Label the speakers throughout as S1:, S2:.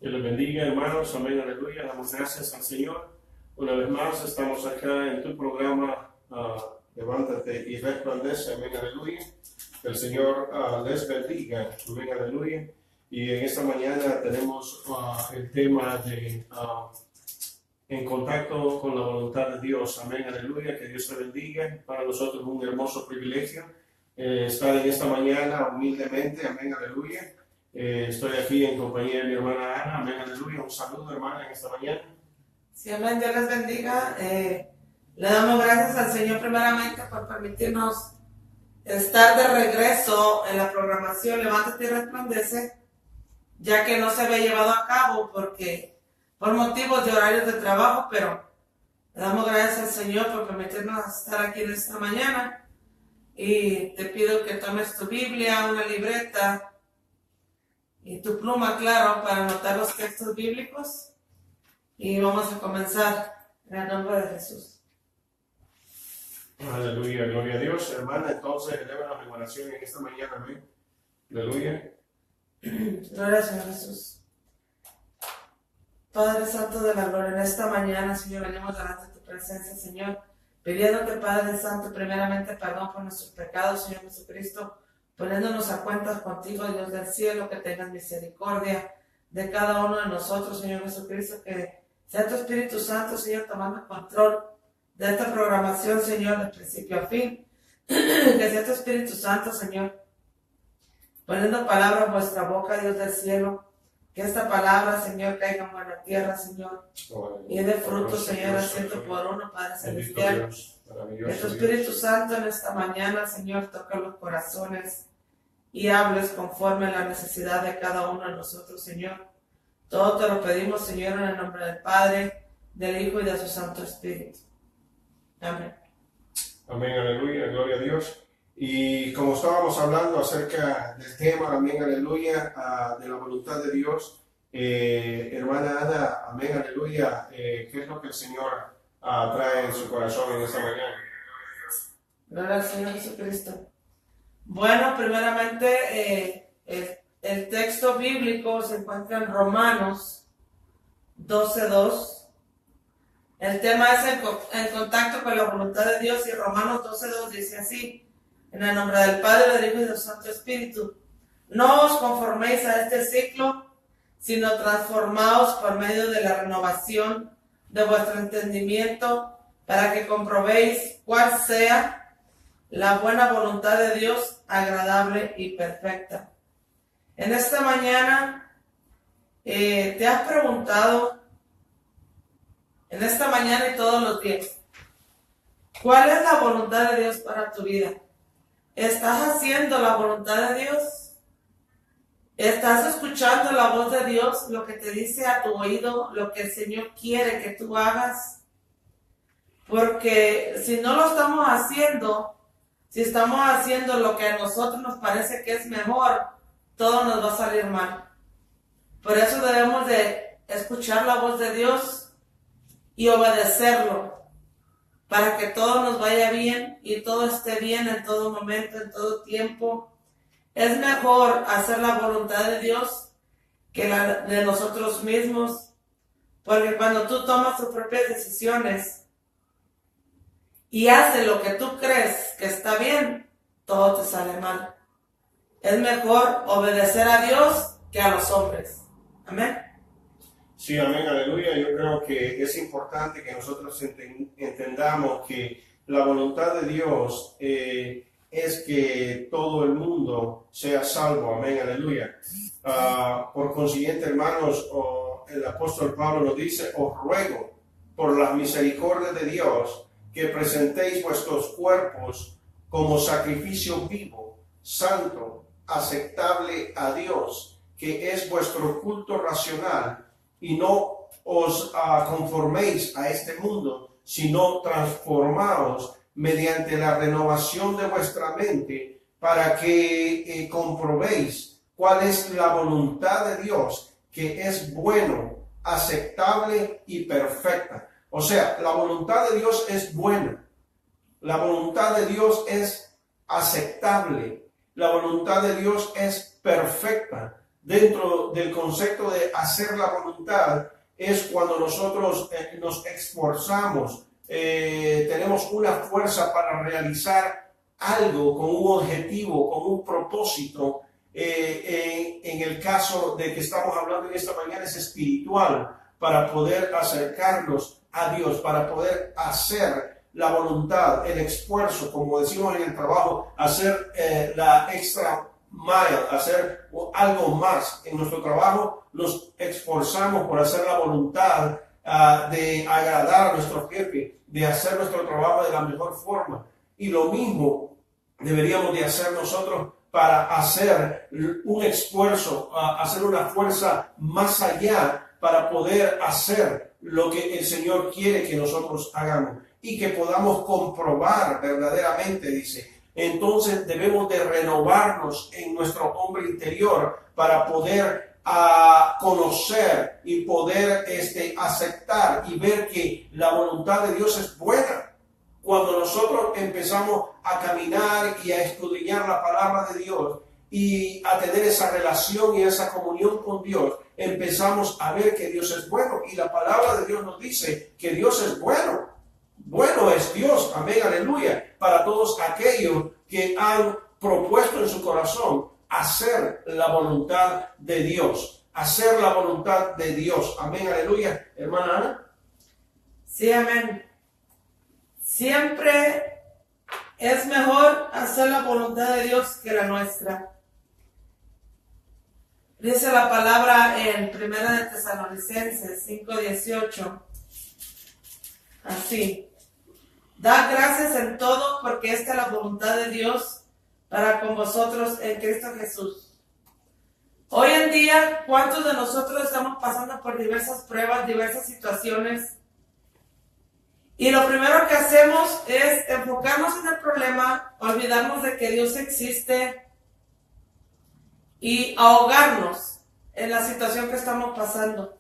S1: Dios les bendiga, hermanos. Amén, aleluya. Damos gracias al Señor. Una vez más estamos acá en tu programa Levántate y Resplandece. Amén, aleluya. Que el Señor les bendiga. Amén, aleluya. Y en esta mañana tenemos el tema de en contacto con la voluntad de Dios. Amén, aleluya. Que Dios te bendiga. Para nosotros es un hermoso privilegio estar en esta mañana humildemente. Amén, aleluya. Estoy aquí en compañía de mi hermana Ana. Amén, aleluya. Un saludo, hermana, en esta mañana.
S2: Sí, amén. Dios les bendiga. Le damos gracias al Señor primeramente por permitirnos estar de regreso en la programación Levántate y Resplandece, ya que no se había llevado a cabo por motivos de horarios de trabajo, pero le damos gracias al Señor por permitirnos estar aquí en esta mañana. Y te pido que tomes tu Biblia, una libreta y tu pluma, claro, para anotar los textos bíblicos. Y vamos a comenzar en el nombre de Jesús.
S1: Aleluya, gloria a Dios. Hermana, entonces elévanos en oración en esta mañana. Amén. Aleluya.
S2: Gloria al Señor Jesús. Padre Santo de la Gloria, en esta mañana, Señor, venimos delante de tu presencia, Señor, pidiéndote, Padre Santo, primeramente perdón por nuestros pecados, Señor Jesucristo, poniéndonos a cuentas contigo, Dios del cielo, que tengas misericordia de cada uno de nosotros, Señor Jesucristo, que sea tu Espíritu Santo, Señor, tomando control de esta programación, Señor, de principio a fin, que sea tu Espíritu Santo, Señor, poniendo palabra en vuestra boca, Dios del cielo, que esta palabra, Señor, caiga en buena tierra, Señor, y dé fruto, Señor, al 100 por 1, Padre Celestial. Que tu Espíritu Santo en esta mañana, Señor, toque los corazones y hables conforme a la necesidad de cada uno de nosotros, Señor. Todo te lo pedimos, Señor, en el nombre del Padre, del Hijo y de su Santo Espíritu. Amén.
S1: Amén, aleluya, gloria a Dios. Y como estábamos hablando acerca del tema, amén, aleluya, de la voluntad de Dios, hermana Ana, amén, aleluya, ¿qué es lo que el Señor trae en su corazón en esta mañana?
S2: Gloria al Señor Jesucristo. Bueno, primeramente, el texto bíblico se encuentra en Romanos 12:2. El tema es en contacto con la voluntad de Dios, y Romanos 12:2 dice así: en el nombre del Padre, del Hijo y del Santo Espíritu, no os conforméis a este ciclo, sino transformaos por medio de la renovación de vuestro entendimiento, para que comprobéis cuál sea la buena voluntad de Dios, agradable y perfecta. En esta mañana, te has preguntado, en esta mañana y todos los días, ¿cuál es la voluntad de Dios para tu vida? ¿Estás haciendo la voluntad de Dios? ¿Estás escuchando la voz de Dios, lo que te dice a tu oído, lo que el Señor quiere que tú hagas? Porque si no lo estamos haciendo, si estamos haciendo lo que a nosotros nos parece que es mejor, todo nos va a salir mal. Por eso debemos de escuchar la voz de Dios y obedecerlo, para que todo nos vaya bien y todo esté bien en todo momento, en todo tiempo. Es mejor hacer la voluntad de Dios que la de nosotros mismos, porque cuando tú tomas tus propias decisiones y haces lo que tú crees que está bien, todo te sale mal. Es mejor obedecer a Dios que a los hombres. Amén.
S1: Sí, amén, aleluya. Yo creo que es importante que nosotros entendamos que la voluntad de Dios es que todo el mundo sea salvo, amén, aleluya. Por consiguiente, hermanos, el apóstol Pablo nos dice: os ruego por las misericordias de Dios que presentéis vuestros cuerpos como sacrificio vivo, santo, aceptable a Dios, que es vuestro culto racional, y no os conforméis a este mundo, sino transformaos mediante la renovación de vuestra mente, para que comprobéis cuál es la voluntad de Dios, que es bueno, aceptable y perfecta. O sea, la voluntad de Dios es buena, la voluntad de Dios es aceptable, la voluntad de Dios es perfecta. dentro del concepto de hacer la voluntad es cuando nosotros nos esforzamos, tenemos una fuerza para realizar algo con un objetivo, con un propósito. En el caso de que estamos hablando en esta mañana es espiritual, para poder acercarnos a Dios, para poder hacer la voluntad, el esfuerzo, como decimos en el trabajo, hacer la extra mile, hacer algo más. En nuestro trabajo nos esforzamos por hacer la voluntad de agradar a nuestro jefe, de hacer nuestro trabajo de la mejor forma. Y lo mismo deberíamos de hacer nosotros para hacer un esfuerzo, hacer una fuerza más allá para poder hacer lo que el Señor quiere que nosotros hagamos y que podamos comprobar verdaderamente, dice. Entonces debemos de renovarnos en nuestro hombre interior para poder conocer y poder aceptar y ver que la voluntad de Dios es buena. Cuando nosotros empezamos a caminar y a escudriñar la palabra de Dios y a tener esa relación y esa comunión con Dios, empezamos a ver que Dios es bueno. Y la palabra de Dios nos dice que Dios es bueno. Bueno es Dios, amén, aleluya, para todos aquellos que han propuesto en su corazón hacer la voluntad de Dios. Hacer la voluntad de Dios, amén, aleluya. Hermana Ana.
S2: Sí, amén. Siempre es mejor hacer la voluntad de Dios que la nuestra. Dice la palabra en 1 de Tesalonicenses 5:18. Así. Dad gracias en todo porque esta es la voluntad de Dios para con vosotros en Cristo Jesús. Hoy en día, ¿cuántos de nosotros estamos pasando por diversas pruebas, diversas situaciones? Y lo primero que hacemos es enfocarnos en el problema, olvidarnos de que Dios existe y ahogarnos en la situación que estamos pasando.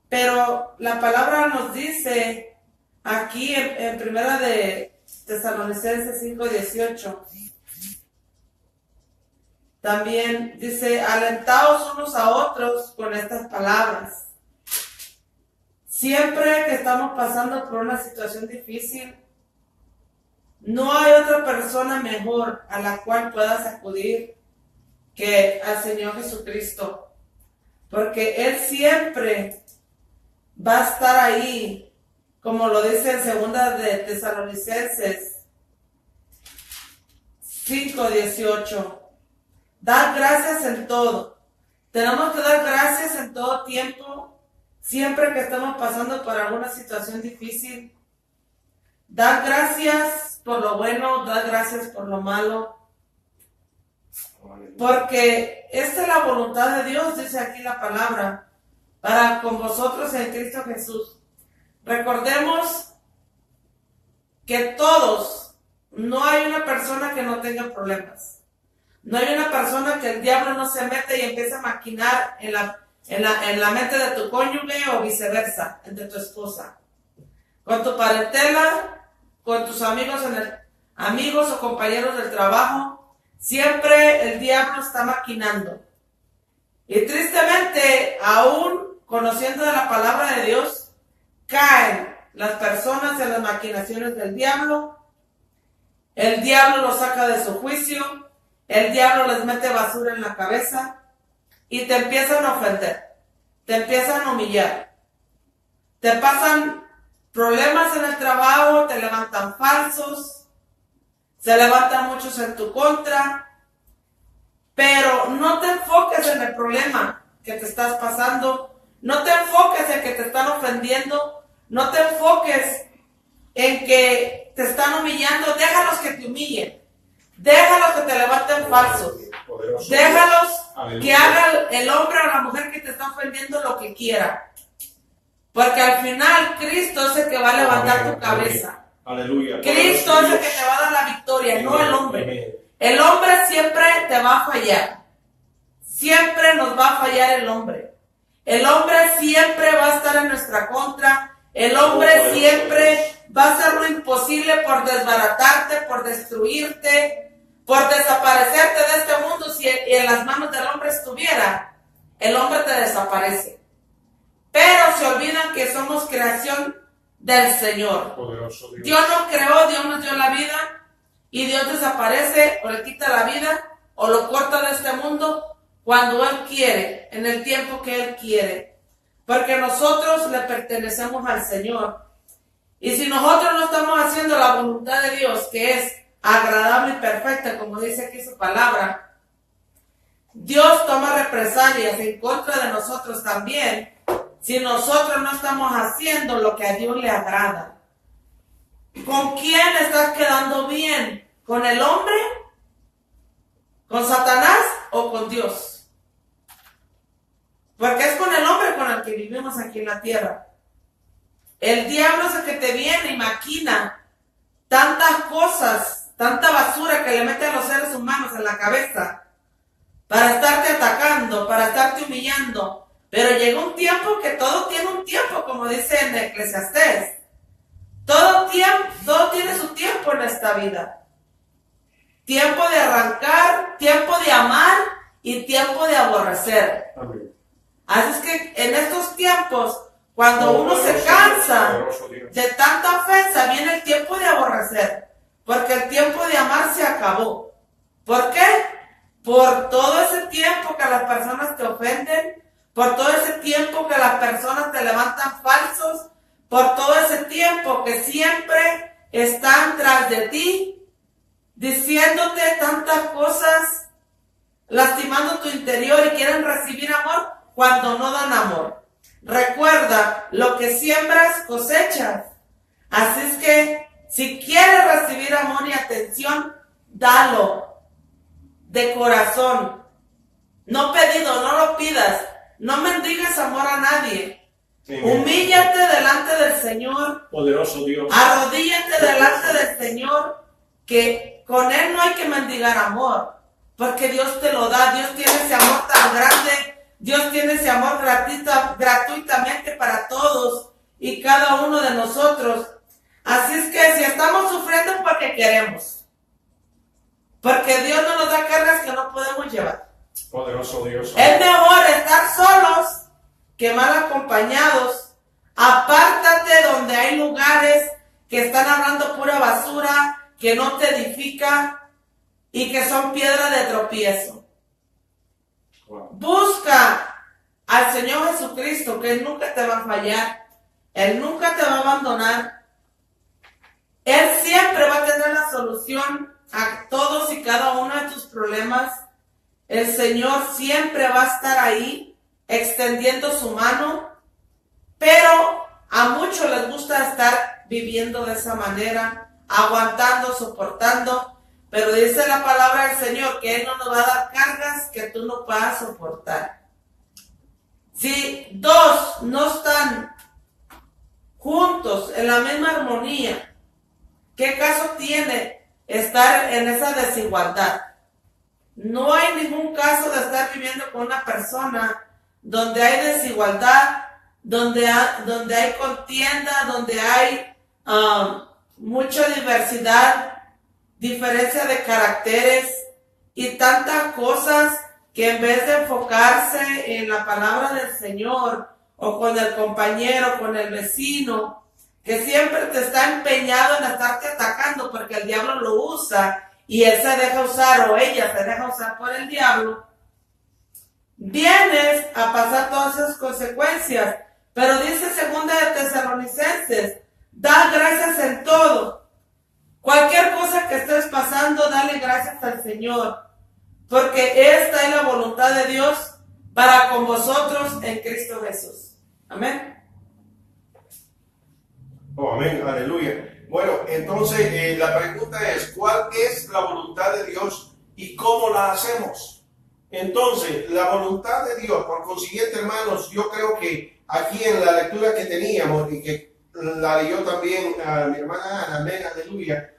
S2: Pero la palabra nos dice aquí en 1 de Tesalonicenses 5:18, también dice, alentaos unos a otros con estas palabras. Siempre que estamos pasando por una situación difícil, no hay otra persona mejor a la cual puedas acudir que al Señor Jesucristo, porque Él siempre va a estar ahí, como lo dice en 2 de Tesalonicenses 5:18. Dad gracias en todo. Tenemos que dar gracias en todo tiempo. Siempre que estamos pasando por alguna situación difícil, dad gracias por lo bueno, dad gracias por lo malo. Porque esta es la voluntad de Dios, dice aquí la palabra, para con vosotros en Cristo Jesús. Recordemos que todos, no hay una persona que no tenga problemas. No hay una persona que el diablo no se mete y empiece a maquinar en la mente de tu cónyuge o viceversa, entre tu esposa, con tu parentela, con tus amigos o compañeros del trabajo. Siempre el diablo está maquinando. Y tristemente, aún conociendo de la palabra de Dios, caen las personas en las maquinaciones del diablo. El diablo los saca de su juicio. El diablo les mete basura en la cabeza. Y te empiezan a ofender, te empiezan a humillar, te pasan problemas en el trabajo, te levantan falsos, se levantan muchos en tu contra, pero no te enfoques en el problema que te estás pasando, no te enfoques en que te están ofendiendo, no te enfoques en que te están humillando, déjalos que te humillen, déjalos que te levanten falsos. Déjalos que haga el hombre o la mujer que te está ofendiendo lo que quiera. Porque al final Cristo es el que va a levantar tu cabeza.
S1: Aleluya.
S2: Cristo es el que te va a dar la victoria, no el hombre. El hombre siempre te va a fallar. Siempre nos va a fallar el hombre. El hombre siempre va a estar en nuestra contra. El hombre siempre va a hacer lo imposible por desbaratarte, por destruirte, por desaparecerte de este mundo. Si en las manos del hombre estuviera, el hombre te desaparece. Pero se olvidan que somos creación del Señor.
S1: Poderoso Dios.
S2: Dios nos creó, Dios nos dio la vida y Dios desaparece o le quita la vida o lo corta de este mundo cuando Él quiere, en el tiempo que Él quiere. Porque nosotros le pertenecemos al Señor. Y si nosotros no estamos haciendo la voluntad de Dios, que es agradable y perfecta, como dice aquí su palabra, Dios toma represalias en contra de nosotros también, si nosotros no estamos haciendo lo que a Dios le agrada. ¿Con quién estás quedando bien? ¿Con el hombre? ¿Con Satanás o con Dios? Porque es con el hombre con el que vivimos aquí en la tierra. El diablo es el que te viene y maquina tantas cosas, tanta basura que le mete a los seres humanos en la cabeza para estarte atacando, para estarte humillando. Pero llega un tiempo que todo tiene un tiempo, como dice en Eclesiastés. Todo tiene su tiempo en esta vida. Tiempo de arrancar, tiempo de amar y tiempo de aborrecer.
S1: Amén.
S2: Así es que en estos tiempos, cuando uno se cansa de tanta ofensa, viene el tiempo de aborrecer. Porque el tiempo de amar se acabó. ¿Por qué? Por todo ese tiempo que las personas te ofenden, por todo ese tiempo que las personas te levantan falsos, por todo ese tiempo que siempre están tras de ti, diciéndote tantas cosas, lastimando tu interior y quieren recibir amor cuando no dan amor. Recuerda, lo que siembras cosechas. Así es que si quieres recibir amor y atención, dalo de corazón. No pedido, no lo pidas. No mendigues amor a nadie. Sí, humíllate delante del Señor.
S1: Poderoso Dios.
S2: Arrodíllate delante del Señor, que con Él no hay que mendigar amor, porque Dios te lo da. Dios tiene ese amor tan grande. Dios tiene ese amor gratuitamente para todos y cada uno de nosotros. Así es que si estamos sufriendo es porque queremos. Porque Dios no nos da cargas que no podemos llevar.
S1: Poderoso Dios.
S2: Es mejor estar solos que mal acompañados. Apártate donde hay lugares que están hablando pura basura, que no te edifica y que son piedra de tropiezo. Wow. Busca al Señor Jesucristo, que Él nunca te va a fallar. Él nunca te va a abandonar. Él siempre va a tener la solución a todos y cada uno de tus problemas. El Señor siempre va a estar ahí, extendiendo su mano, pero a muchos les gusta estar viviendo de esa manera, aguantando, soportando, pero dice la palabra del Señor que Él no nos va a dar cargas que tú no puedas soportar. Si dos no están juntos en la misma armonía, ¿qué caso tiene estar en esa desigualdad? No hay ningún caso de estar viviendo con una persona donde hay desigualdad, donde hay contienda, donde hay mucha diversidad, diferencia de caracteres y tantas cosas que en vez de enfocarse en la palabra del Señor o con el compañero, con el vecino, que siempre te está empeñado en estarte atacando porque el diablo lo usa y él se deja usar o ella se deja usar por el diablo, vienes a pasar todas esas consecuencias. Pero dice 2 de Tesalonicenses, da gracias en todo. Cualquier cosa que estés pasando, dale gracias al Señor, porque esta es la voluntad de Dios para con vosotros en Cristo Jesús. Amén.
S1: Oh, amén, aleluya. Bueno, entonces la pregunta es, ¿cuál es la voluntad de Dios y cómo la hacemos? Entonces, la voluntad de Dios, por consiguiente, hermanos, yo creo que aquí en la lectura que teníamos y que la leyó también a mi hermana Ana, amén, aleluya,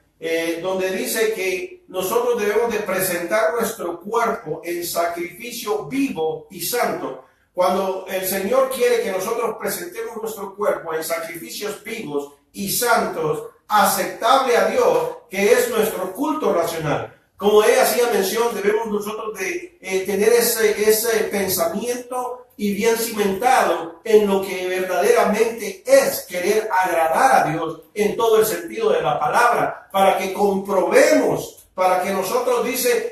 S1: donde dice que nosotros debemos de presentar nuestro cuerpo en sacrificio vivo y santo. Cuando el Señor quiere que nosotros presentemos nuestro cuerpo en sacrificios vivos y santos, aceptable a Dios, que es nuestro culto racional. Como ella hacía mención, debemos nosotros de tener ese pensamiento y bien cimentado en lo que verdaderamente es querer agradar a Dios en todo el sentido de la palabra, para que comprobemos, para que nosotros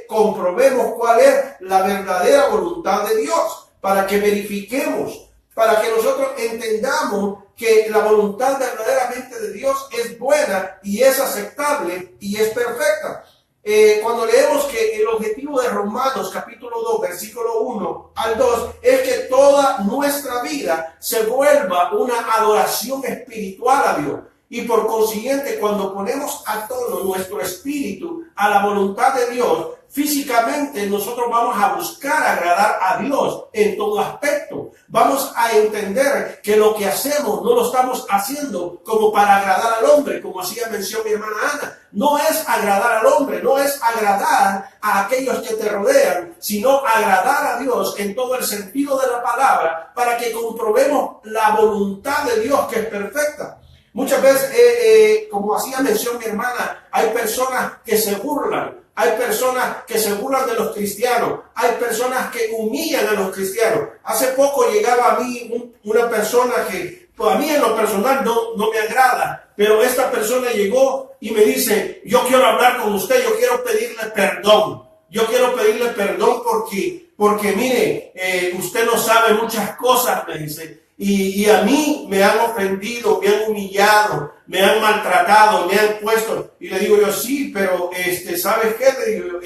S1: comprobemos cuál es la verdadera voluntad de Dios, para que verifiquemos, para que nosotros entendamos que la voluntad verdaderamente de Dios es buena y es aceptable y es perfecta. Cuando leemos que el objetivo de Romanos capítulo 2 versículo 1 al 2 es que toda nuestra vida se vuelva una adoración espiritual a Dios, y por consiguiente cuando ponemos a tono nuestro espíritu a la voluntad de Dios, físicamente nosotros vamos a buscar agradar a Dios en todo aspecto. Vamos a entender que lo que hacemos no lo estamos haciendo como para agradar al hombre, como hacía mención mi hermana Ana. No es agradar al hombre, no es agradar a aquellos que te rodean, sino agradar a Dios en todo el sentido de la palabra, para que comprobemos la voluntad de Dios que es perfecta. Muchas veces, como hacía mención mi hermana, hay personas que se burlan. Hay personas que se burlan de los cristianos. Hay personas que humillan a los cristianos. Hace poco llegaba a mí una persona que, pues a mí en lo personal no me agrada. Pero esta persona llegó y me dice, yo quiero hablar con usted, yo quiero pedirle perdón. Yo quiero pedirle perdón porque mire, usted no sabe muchas cosas, me dice. Y a mí me han ofendido, me han humillado, me han maltratado, me han puesto. Y le digo yo, sí, pero ¿sabes qué? Le digo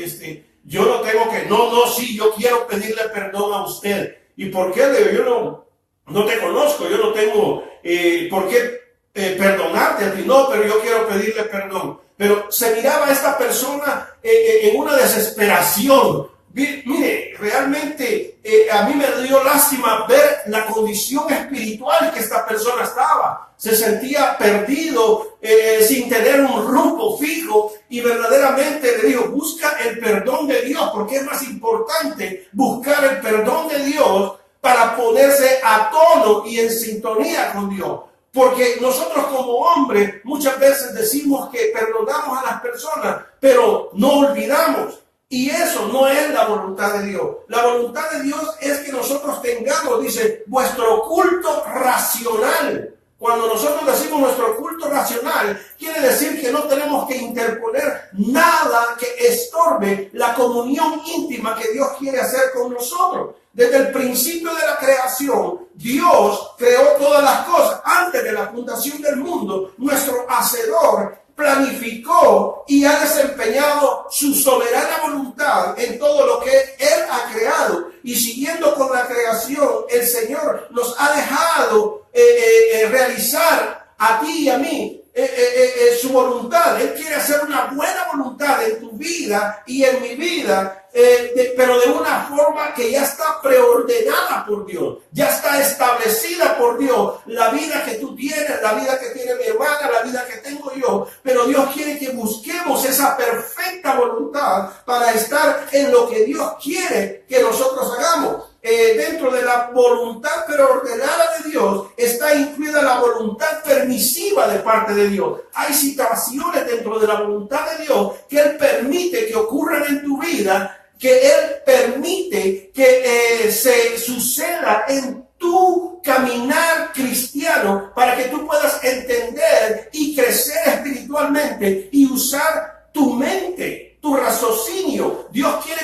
S1: yo no tengo que, sí, yo quiero pedirle perdón a usted. ¿Y por qué? Le digo, yo no te conozco, yo no tengo por qué perdonarte a ti. No, pero yo quiero pedirle perdón. Pero se miraba a esta persona en una desesperación. Mire, realmente a mí me dio lástima ver la condición espiritual que esta persona estaba. Se sentía perdido, sin tener un rumbo fijo, y verdaderamente le digo, busca el perdón de Dios, porque es más importante buscar el perdón de Dios para ponerse a tono y en sintonía con Dios. Porque nosotros como hombres muchas veces decimos que perdonamos a las personas, pero no olvidamos. Y eso no es la voluntad de Dios. La voluntad de Dios es que nosotros tengamos, dice, vuestro culto racional. Cuando nosotros decimos nuestro culto racional, quiere decir que no tenemos que interponer nada que estorbe la comunión íntima que Dios quiere hacer con nosotros. Desde el principio de la creación, Dios creó todas las cosas. Antes de la fundación del mundo, nuestro Hacedor planificó y ha desempeñado su soberana voluntad en todo lo que Él ha creado. Y siguiendo con la creación, el Señor nos ha dejado realizar a ti y a mí su voluntad. Él quiere hacer una buena voluntad en tu vida y en mi vida, pero de una forma que ya está preordenada por Dios, ya está establecida por Dios. La vida que tú tienes, la vida que tiene mi hermana, la vida que tengo yo, pero Dios quiere que busquemos esa perfecta voluntad para estar en lo que Dios quiere que nosotros hagamos. Dentro de la voluntad preordenada de Dios está incluida la voluntad permisiva de parte de Dios. Hay situaciones dentro de la voluntad de Dios que Él permite que ocurran en tu vida, que Él permite que se suceda en tu caminar cristiano, para que tú puedas entender y crecer espiritualmente y usar tu mente, tu raciocinio. Dios quiere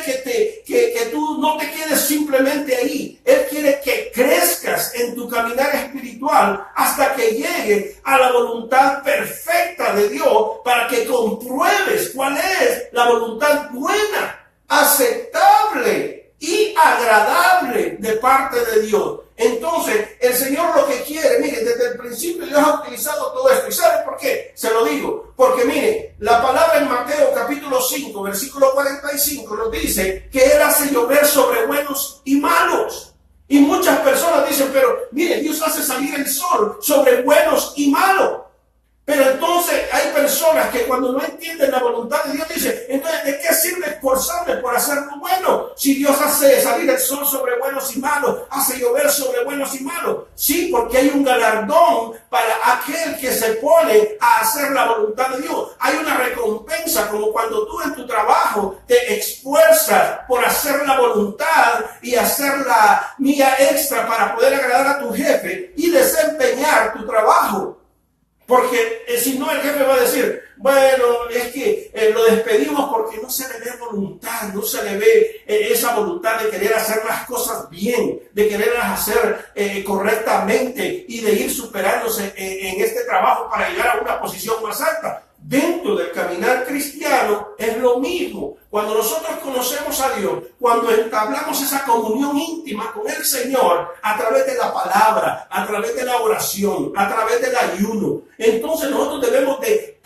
S1: que tú no te quedes simplemente ahí. Él quiere que crezcas en tu caminar espiritual hasta que llegue a la voluntad perfecta de Dios, para que compruebes cuál es la voluntad buena, aceptable y agradable de parte de Dios. Entonces, el Señor lo que quiere, mire, desde el principio Dios ha utilizado todo esto. ¿Y sabe por qué? Se lo digo. Porque mire, la palabra en Mateo capítulo 5, versículo 45 nos dice que Él hace llover sobre buenos y malos. Y muchas personas dicen, pero mire, Dios hace salir el sol sobre buenos y malos. Pero entonces hay personas que cuando no entienden la voluntad de Dios dicen, entonces ¿de qué sirve esforzarme por hacer lo bueno? Si Dios hace salir el sol sobre buenos y malos, hace llover sobre buenos y malos. Sí, porque hay un galardón para aquel que se pone a hacer la voluntad de Dios. Hay una recompensa, como cuando tú en tu trabajo te esa milla extra para poder agradar a tu jefe y desempeñar tu trabajo. Porque si no, el jefe va a decir, bueno, es que lo despedimos porque no se le ve voluntad, no se le ve esa voluntad de querer hacer las cosas bien, de quererlas hacer correctamente y de ir superándose en este trabajo para llegar a una posición más alta. Dentro del caminar cristiano es lo mismo. Cuando nosotros conocemos a Dios, cuando entablamos esa comunión íntima con el Señor a través de la palabra, a través de la oración, a través del ayuno, entonces nosotros debemos de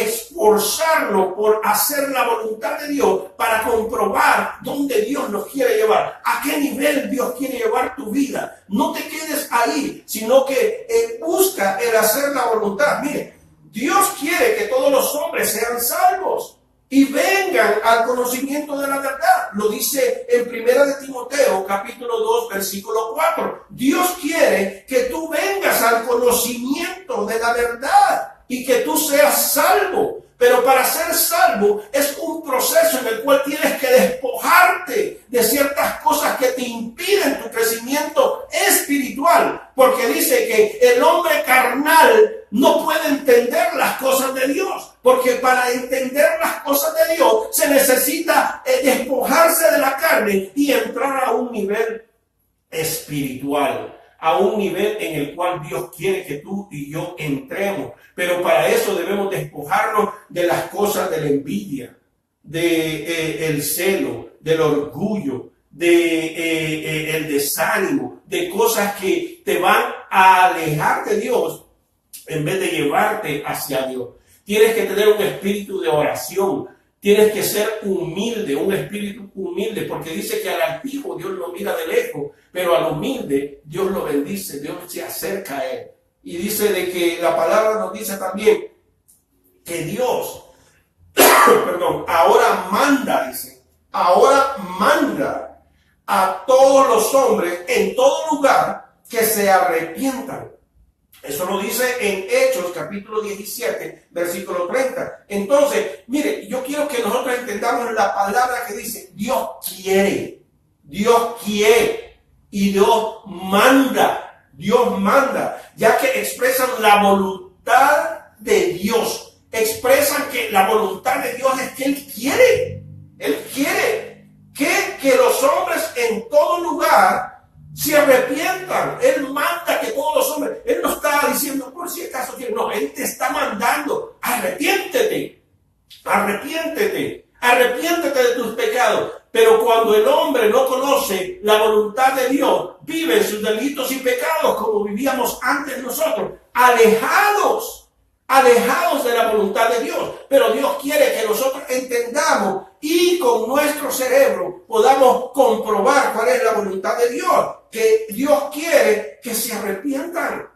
S1: esforzarnos por hacer la voluntad de Dios para comprobar dónde Dios nos quiere llevar, a qué nivel Dios quiere llevar tu vida. No te quedes ahí, sino que busca el hacer la voluntad. Mire, Dios quiere que todos los hombres sean salvos y vengan al conocimiento de la verdad. Lo dice en 1 de Timoteo, capítulo 2, versículo 4. Dios quiere que tú vengas al conocimiento de la verdad y que tú seas salvo. Pero para ser salvo es un proceso en el cual tienes que despojarte de ciertas cosas que te impiden tu crecimiento espiritual. Porque dice que el hombre carnal no puede entender las cosas de Dios. Porque para entender las cosas de Dios se necesita despojarse de la carne y entrar a un nivel espiritual, a un nivel en el cual Dios quiere que tú y yo entremos. Pero para eso debemos despojarnos de las cosas de la envidia, de el celo, del orgullo, de el desánimo, de cosas que te van a alejar de Dios en vez de llevarte hacia Dios. Tienes que tener un espíritu de oración. Tienes que ser humilde, un espíritu humilde, porque dice que al altivo Dios lo mira de lejos, pero al humilde Dios lo bendice, Dios se acerca a él. Y dice de que la palabra nos dice también que Dios, ahora manda a todos los hombres en todo lugar que se arrepientan. Eso lo dice en Hechos, capítulo 17, versículo 30. Entonces, mire, yo quiero que nosotros entendamos la palabra que dice, Dios quiere y Dios manda, ya que expresan la voluntad de Dios. Expresan que la voluntad de Dios es que Él quiere que los hombres en todo lugar se arrepientan. Él manda que todos los hombres, Él no está diciendo por si acaso quiere, no, Él te está mandando, arrepiéntete de tus pecados. Pero cuando el hombre no conoce la voluntad de Dios, vive en sus delitos y pecados como vivíamos antes nosotros, alejados de la voluntad de Dios. Pero Dios quiere que nosotros entendamos y con nuestro cerebro podamos comprobar cuál es la voluntad de Dios. Que Dios quiere que se arrepientan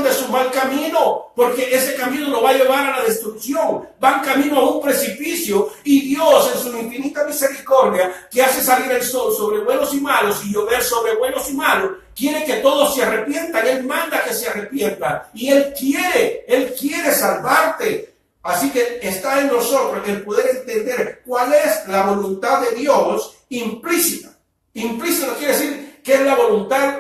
S1: de su mal camino, porque ese camino lo va a llevar a la destrucción. Van camino a un precipicio y Dios en su infinita misericordia, que hace salir el sol sobre buenos y malos y llover sobre buenos y malos, quiere que todos se arrepientan. Él manda que se arrepientan y Él quiere salvarte. Así que está en nosotros el poder entender cuál es la voluntad de Dios implícita. Implícita quiere decir que es la voluntad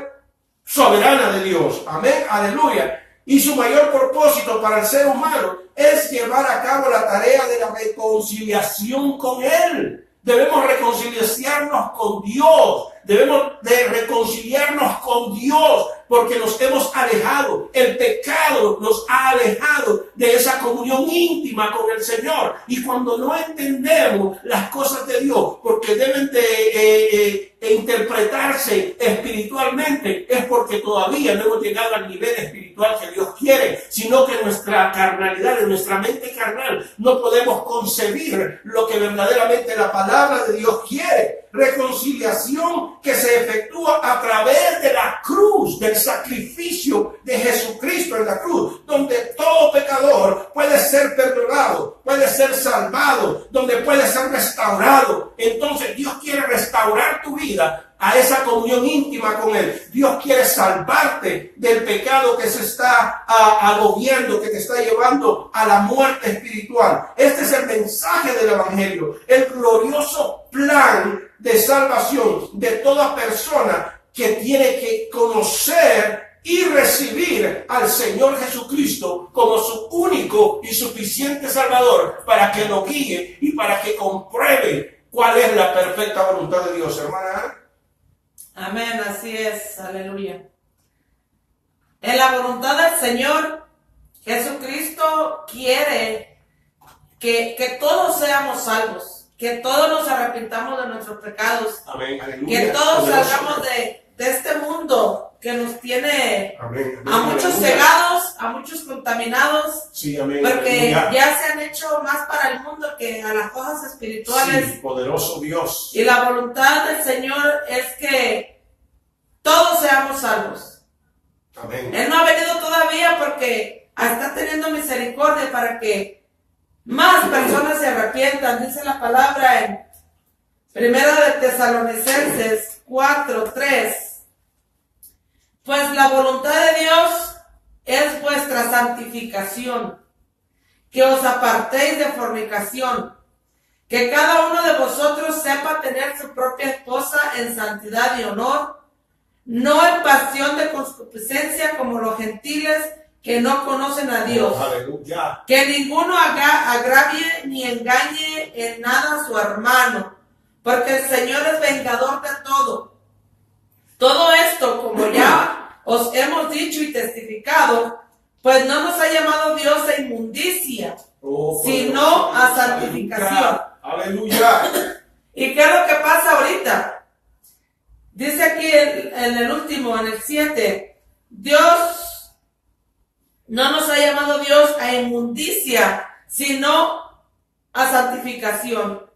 S1: soberana de Dios. Amén, aleluya. Y su mayor propósito para el ser humano es llevar a cabo la tarea de la reconciliación con Él. Debemos reconciliarnos con Dios. Debemos de reconciliarnos con Dios porque nos hemos alejado. El pecado nos ha alejado de esa comunión íntima con el Señor. Y cuando no entendemos las cosas de Dios, porque deben de interpretarse espiritualmente, es porque todavía no hemos llegado al nivel espiritual que Dios quiere, sino que nuestra carnalidad, en nuestra mente carnal, no podemos concebir lo que verdaderamente la palabra de Dios quiere. Reconciliación que se efectúa a través de la cruz, del sacrificio de Jesucristo en la cruz, donde todo pecador puede ser perdonado, puede ser salvado, donde puede ser restaurado. Entonces Dios quiere restaurar tu vida a esa comunión íntima con Él. Dios quiere salvarte del pecado que se está agobiando, que te está llevando a la muerte espiritual. Este es el mensaje del Evangelio, el glorioso plan de salvación de toda persona que tiene que conocer y recibir al Señor Jesucristo como su único y suficiente Salvador para que lo guíe y para que compruebe cuál es la perfecta voluntad de Dios, hermana.
S2: Amén, así es, aleluya. En la voluntad del Señor, Jesucristo quiere que todos seamos salvos, que todos nos arrepintamos de nuestros pecados,
S1: Amén, aleluya.
S2: que todos salgamos de este mundo que nos tiene
S1: Amén,
S2: a muchos
S1: aleluya.
S2: cegados, a muchos contaminados,
S1: Sí, amén,
S2: porque
S1: aleluya.
S2: ya se han hecho más para el mundo que a las cosas espirituales.
S1: Sí, poderoso Dios.
S2: Y la voluntad del Señor es que todos seamos salvos.
S1: Amén.
S2: Él no ha venido todavía porque está teniendo misericordia para que más personas se arrepientan. Dice la palabra en Primera de Tesalonicenses 4:3. Pues la voluntad de Dios es vuestra santificación, que os apartéis de fornicación, que cada uno de vosotros sepa tener su propia esposa en santidad y honor, no en pasión de concupiscencia como los gentiles que no conocen a Dios.
S1: Oh, aleluya.
S2: Que ninguno agravie ni engañe en nada a su hermano, porque el Señor es vengador de todo. Todo esto, como ya os hemos dicho y testificado, pues no nos ha llamado Dios a inmundicia,
S1: Oh,
S2: sino a santificación.
S1: Aleluya.
S2: ¿Y qué es lo que pasa ahorita? Dice aquí en el último, en el 7, Dios no nos ha llamado Dios a inmundicia, sino a santificación.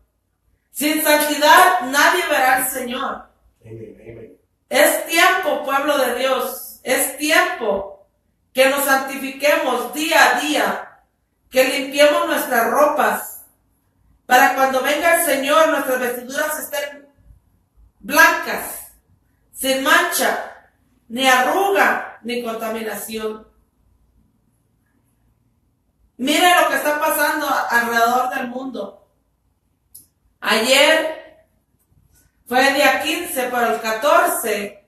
S2: Sin santidad nadie verá al Señor.
S1: Amén, amén.
S2: Es tiempo, pueblo de Dios, es tiempo que nos santifiquemos día a día, que limpiemos nuestras ropas, para cuando venga el Señor nuestras vestiduras estén blancas, sin mancha, ni arruga, ni contaminación. Mire lo que está pasando alrededor del mundo. Ayer fue el día 15, pero el 14,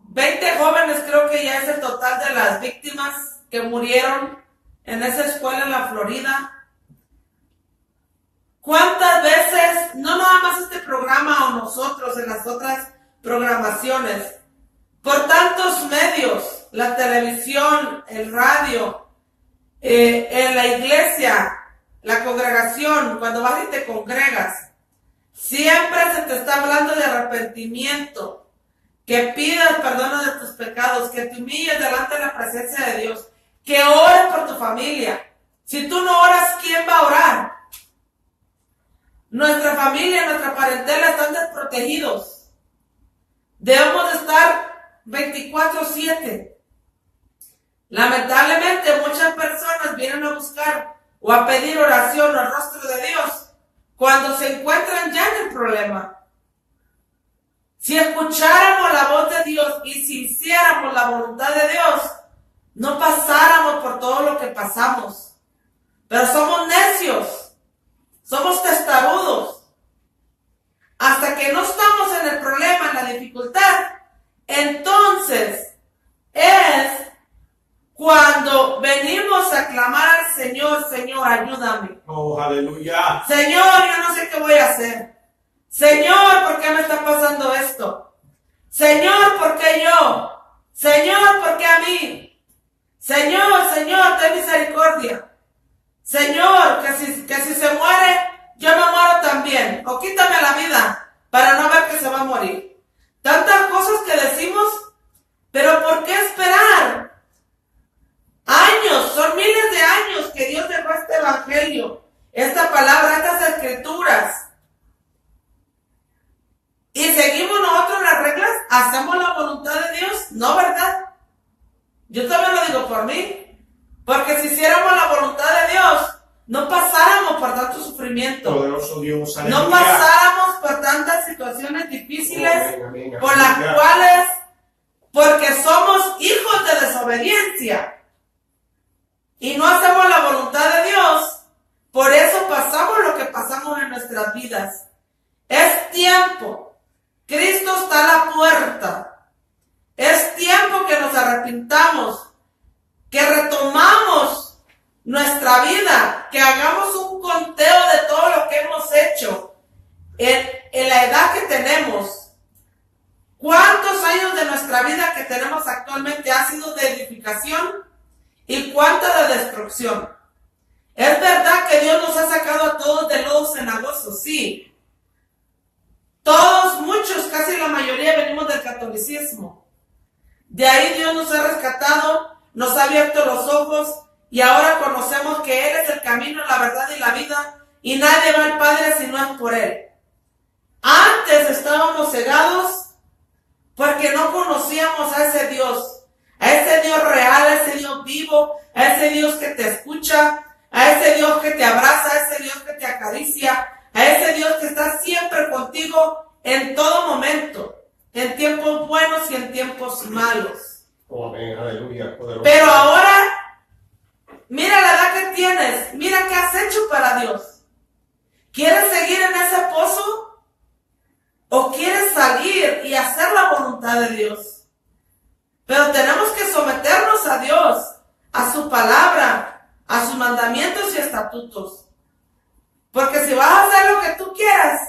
S2: 20 jóvenes creo que ya es el total de las víctimas que murieron en esa escuela en la Florida. ¿Cuántas veces, no nada más este programa o nosotros en las otras programaciones, por tantos medios, la televisión, el radio, en la iglesia, la congregación, cuando vas y te congregas, siempre se te está hablando de arrepentimiento, que pidas perdón de tus pecados, que te humilles delante de la presencia de Dios, que ores por tu familia. Si tú no oras, ¿quién va a orar? Nuestra familia, nuestra parentela están desprotegidos. Debemos de estar 24/7. Lamentablemente muchas personas vienen a buscar o a pedir oración al rostro de Dios cuando se encuentran ya en el problema. Si escucháramos la voz de Dios y si hiciéramos la voluntad de Dios, no pasáramos por todo lo que pasamos. Pero somos necios, somos testarudos. Hasta que no estamos en el problema, en la dificultad, entonces es cuando venimos a clamar al Señor, Señor, ayúdame.
S1: Oh, aleluya.
S2: Señor, yo no sé qué voy a hacer. Señor, ¿por qué me está pasando esto? Señor, ¿por qué yo? Señor, ¿por qué a mí? Señor, ten misericordia. Señor, que si se muere, yo me muero también. O quítame la vida para no ver que se va a morir. Tantas cosas que decimos, pero ¿por qué esperar? Años, son miles de años que Dios dejó este evangelio, esta palabra, estas escrituras. Y seguimos nosotros las reglas, hacemos la voluntad de Dios, no, ¿verdad? Yo también lo digo por mí. Porque si hiciéramos la voluntad de Dios, no pasáramos por tanto sufrimiento.
S1: Poderoso Dios, aleluya.
S2: No pasáramos por tantas situaciones difíciles,
S1: Amén, amén,
S2: por las
S1: aleluya.
S2: cuales, porque somos hijos de desobediencia y no hacemos la voluntad de Dios, por eso pasamos lo que pasamos en nuestras vidas. Es arrepintamos, que retomamos nuestra vida, que hagamos un conteo de todo lo que hemos hecho en la edad que tenemos. ¿Cuántos años de nuestra vida que tenemos actualmente ha sido de edificación y cuánto de destrucción? Es verdad que Dios nos ha sacado a todos de lodo cenagoso, sí. Todos, muchos, casi la mayoría venimos del catolicismo. De ahí Dios nos ha rescatado, nos ha abierto los ojos y ahora conocemos que Él es el camino, la verdad y la vida y nadie va al Padre si no es por Él. Antes estábamos cegados porque no conocíamos a ese Dios real, a ese Dios vivo, a ese Dios que te escucha, a ese Dios que te abraza, a ese Dios que te acaricia, a ese Dios que está siempre contigo en todo momento, en tiempos buenos y en tiempos malos.
S1: Oh, amén, aleluya, poderoso.
S2: Pero ahora, mira la edad que tienes, mira qué has hecho para Dios. ¿Quieres seguir en ese pozo? ¿O quieres salir y hacer la voluntad de Dios? Pero tenemos que someternos a Dios, a su palabra, a sus mandamientos y estatutos. Porque si vas a hacer lo que tú quieras,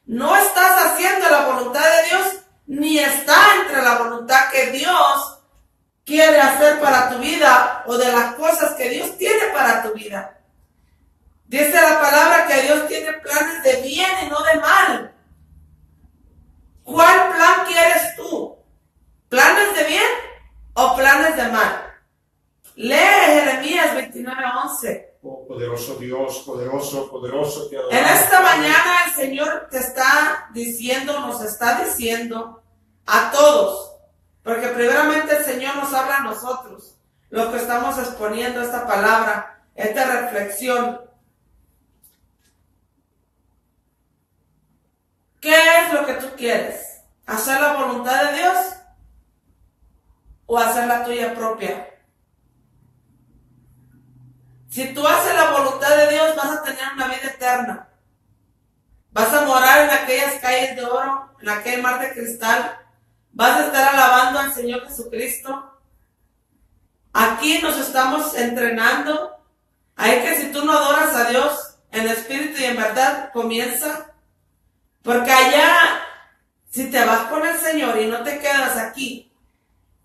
S2: no estás haciendo la voluntad de Dios, ni está entre la voluntad que Dios quiere hacer para tu vida o de las cosas que Dios tiene para tu vida. Dice la palabra que Dios tiene planes de bien y no de mal. ¿Cuál plan quieres tú? ¿Planes de bien o planes de mal? Lee Jeremías 29:11.
S1: Oh, poderoso Dios, poderoso, poderoso. Te adoramos.
S2: En esta mañana el Señor te está diciendo, nos está diciendo a todos, porque primeramente el Señor nos habla a nosotros, los que estamos exponiendo esta palabra, esta reflexión. ¿Qué es lo que tú quieres? ¿Hacer la voluntad de Dios o hacer la tuya propia? Si tú haces la voluntad de Dios, vas a tener una vida eterna. Vas a morar en aquellas calles de oro, en aquel mar de cristal. Vas a estar alabando al Señor Jesucristo. Aquí nos estamos entrenando. Hay que, si tú no adoras a Dios en espíritu y en verdad, comienza. Porque allá, si te vas con el Señor y no te quedas aquí,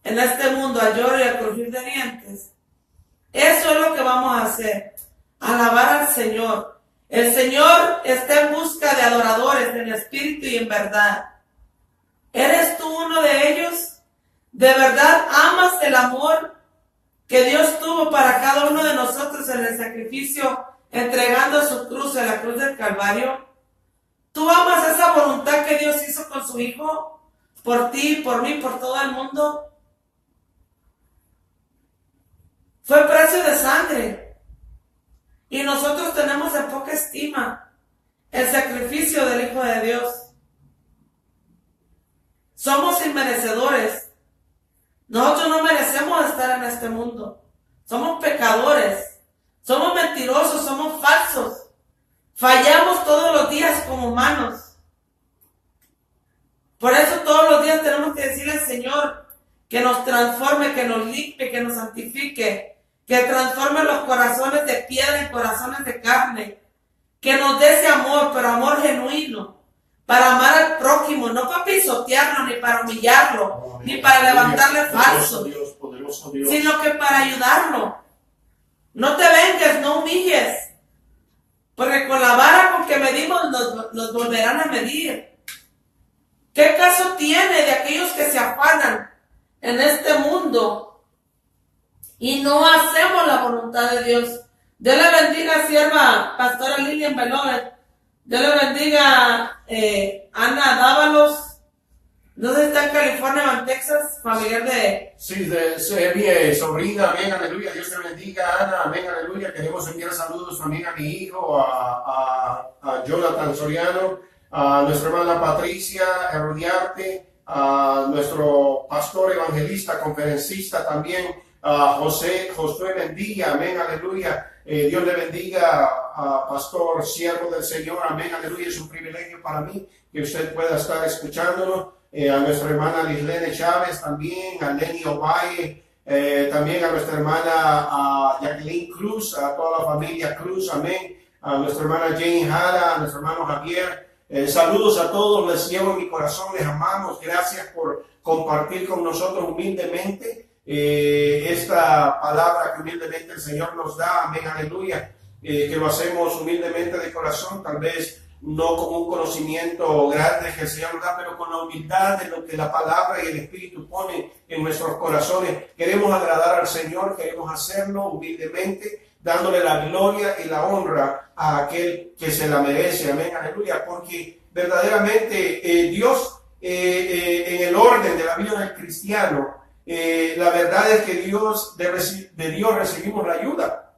S2: en este mundo, a llorar y a crujir de dientes, eso es lo que vamos a hacer, alabar al Señor. El Señor está en busca de adoradores en espíritu y en verdad. ¿Eres tú uno de ellos? ¿De verdad amas el amor que Dios tuvo para cada uno de nosotros en el sacrificio, entregando su cruz en la cruz del Calvario? ¿Tú amas esa voluntad que Dios hizo con su Hijo? Por ti, por mí, por todo el mundo. Fue precio de sangre. Y nosotros tenemos en poca estima el sacrificio del Hijo de Dios. Somos inmerecedores. Nosotros no merecemos estar en este mundo. Somos pecadores. Somos mentirosos, somos falsos. Fallamos todos los días como humanos. Por eso todos los días tenemos que decirle al Señor que nos transforme, que nos limpie, que nos santifique, que transforme los corazones de piedra en corazones de carne, que nos dé ese amor, pero amor genuino, para amar al prójimo, no para pisotearlo, ni para humillarlo, ni para levantarle falso, sino que para ayudarlo. No te vengues, no humilles, porque con la vara con que medimos nos volverán a medir. ¿Qué caso tiene de aquellos que se afanan en este mundo y no hacemos la voluntad de Dios? Dios le bendiga, sierva pastora Lilian Belovet. Dios le bendiga, Ana Dávalos. No sé si está en California o en Texas, familiar de...
S1: Sí, de mi sobrina, amén, aleluya. Dios te bendiga, Ana, amén, aleluya. Queremos enviar saludos también a mi hijo, a Jonathan Soriano, a nuestra hermana Patricia Herodiarte, a nuestro pastor evangelista, conferencista también, a Josué Mendilla, amén, aleluya. Dios le bendiga a pastor, siervo del Señor, amén, aleluya. Es un privilegio para mí que usted pueda estar escuchándolo. A nuestra hermana Lislene Chávez también, a Lenny Ovalle, También a nuestra hermana Jacqueline Cruz, a toda la familia Cruz, amén. A nuestra hermana Jane Jara, a nuestro hermano Javier. Saludos a todos, les llevo en mi corazón, les amamos. Gracias por compartir con nosotros humildemente esta palabra que humildemente el Señor nos da, amén, aleluya. Que lo hacemos humildemente de corazón, tal vez no con un conocimiento grande que el Señor nos da, pero con la humildad de lo que la palabra y el Espíritu ponen en nuestros corazones. Queremos agradar al Señor, queremos hacerlo humildemente, dándole la gloria y la honra a aquel que se la merece, amén, aleluya, porque verdaderamente Dios, en el orden de la vida del cristiano, la verdad es que de Dios recibimos la ayuda,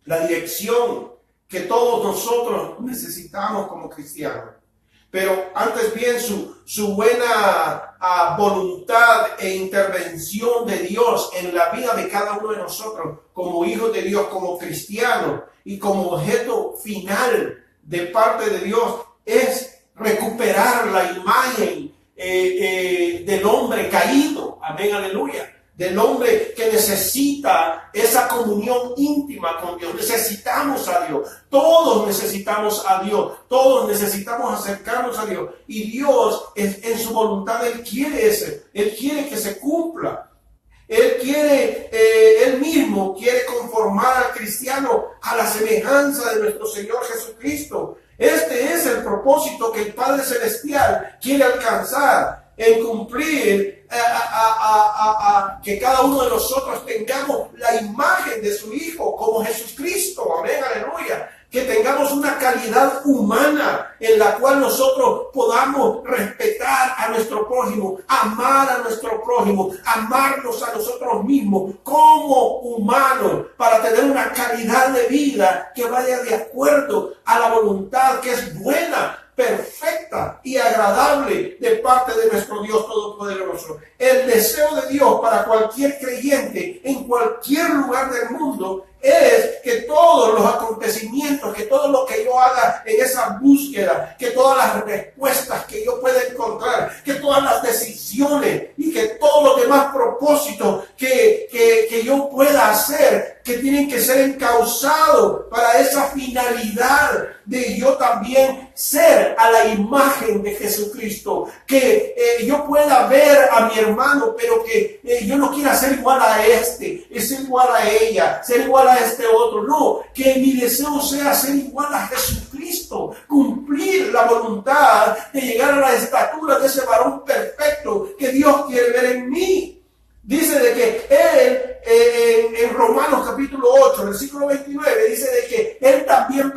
S1: la dirección que todos nosotros necesitamos como cristianos. Pero antes bien su buena voluntad e intervención de Dios en la vida de cada uno de nosotros como hijos de Dios, como cristianos y como objeto final de parte de Dios es recuperar la imagen del hombre caído, amén, aleluya, del hombre que necesita esa comunión íntima con Dios. Necesitamos a Dios, todos necesitamos a Dios, todos necesitamos acercarnos a Dios, y Dios en su voluntad, Él quiere que se cumpla. Él mismo quiere conformar al cristiano a la semejanza de nuestro Señor Jesucristo. Este es el propósito que el Padre Celestial quiere alcanzar, en cumplir que cada uno de nosotros tengamos la imagen de su Hijo como Jesucristo, amén, aleluya. Que tengamos una calidad humana en la cual nosotros podamos respetar a nuestro prójimo, amar a nuestro prójimo, amarnos a nosotros mismos como humanos, para tener una calidad de vida que vaya de acuerdo a la voluntad que es buena, perfecta y agradable de parte de nuestro Dios Todopoderoso. El deseo de Dios para cualquier creyente en cualquier lugar del mundo es que todos los acontecimientos, que todo lo que yo haga en esa búsqueda, que todas las respuestas que yo pueda encontrar, que todas las decisiones y que todos los demás propósitos que yo pueda hacer, que tienen que ser encauzados para esa finalidad de yo también ser a la imagen de Jesucristo, que yo pueda ver a mi hermano, pero que yo no quiera ser igual a ser igual a ella, ser igual a este otro. No, que mi deseo sea ser igual a Jesucristo, cumplir la voluntad de llegar a la estatura de ese varón perfecto que Dios quiere ver en mí. Dice de que Él, en Romanos capítulo 8, versículo 29, dice de que Él también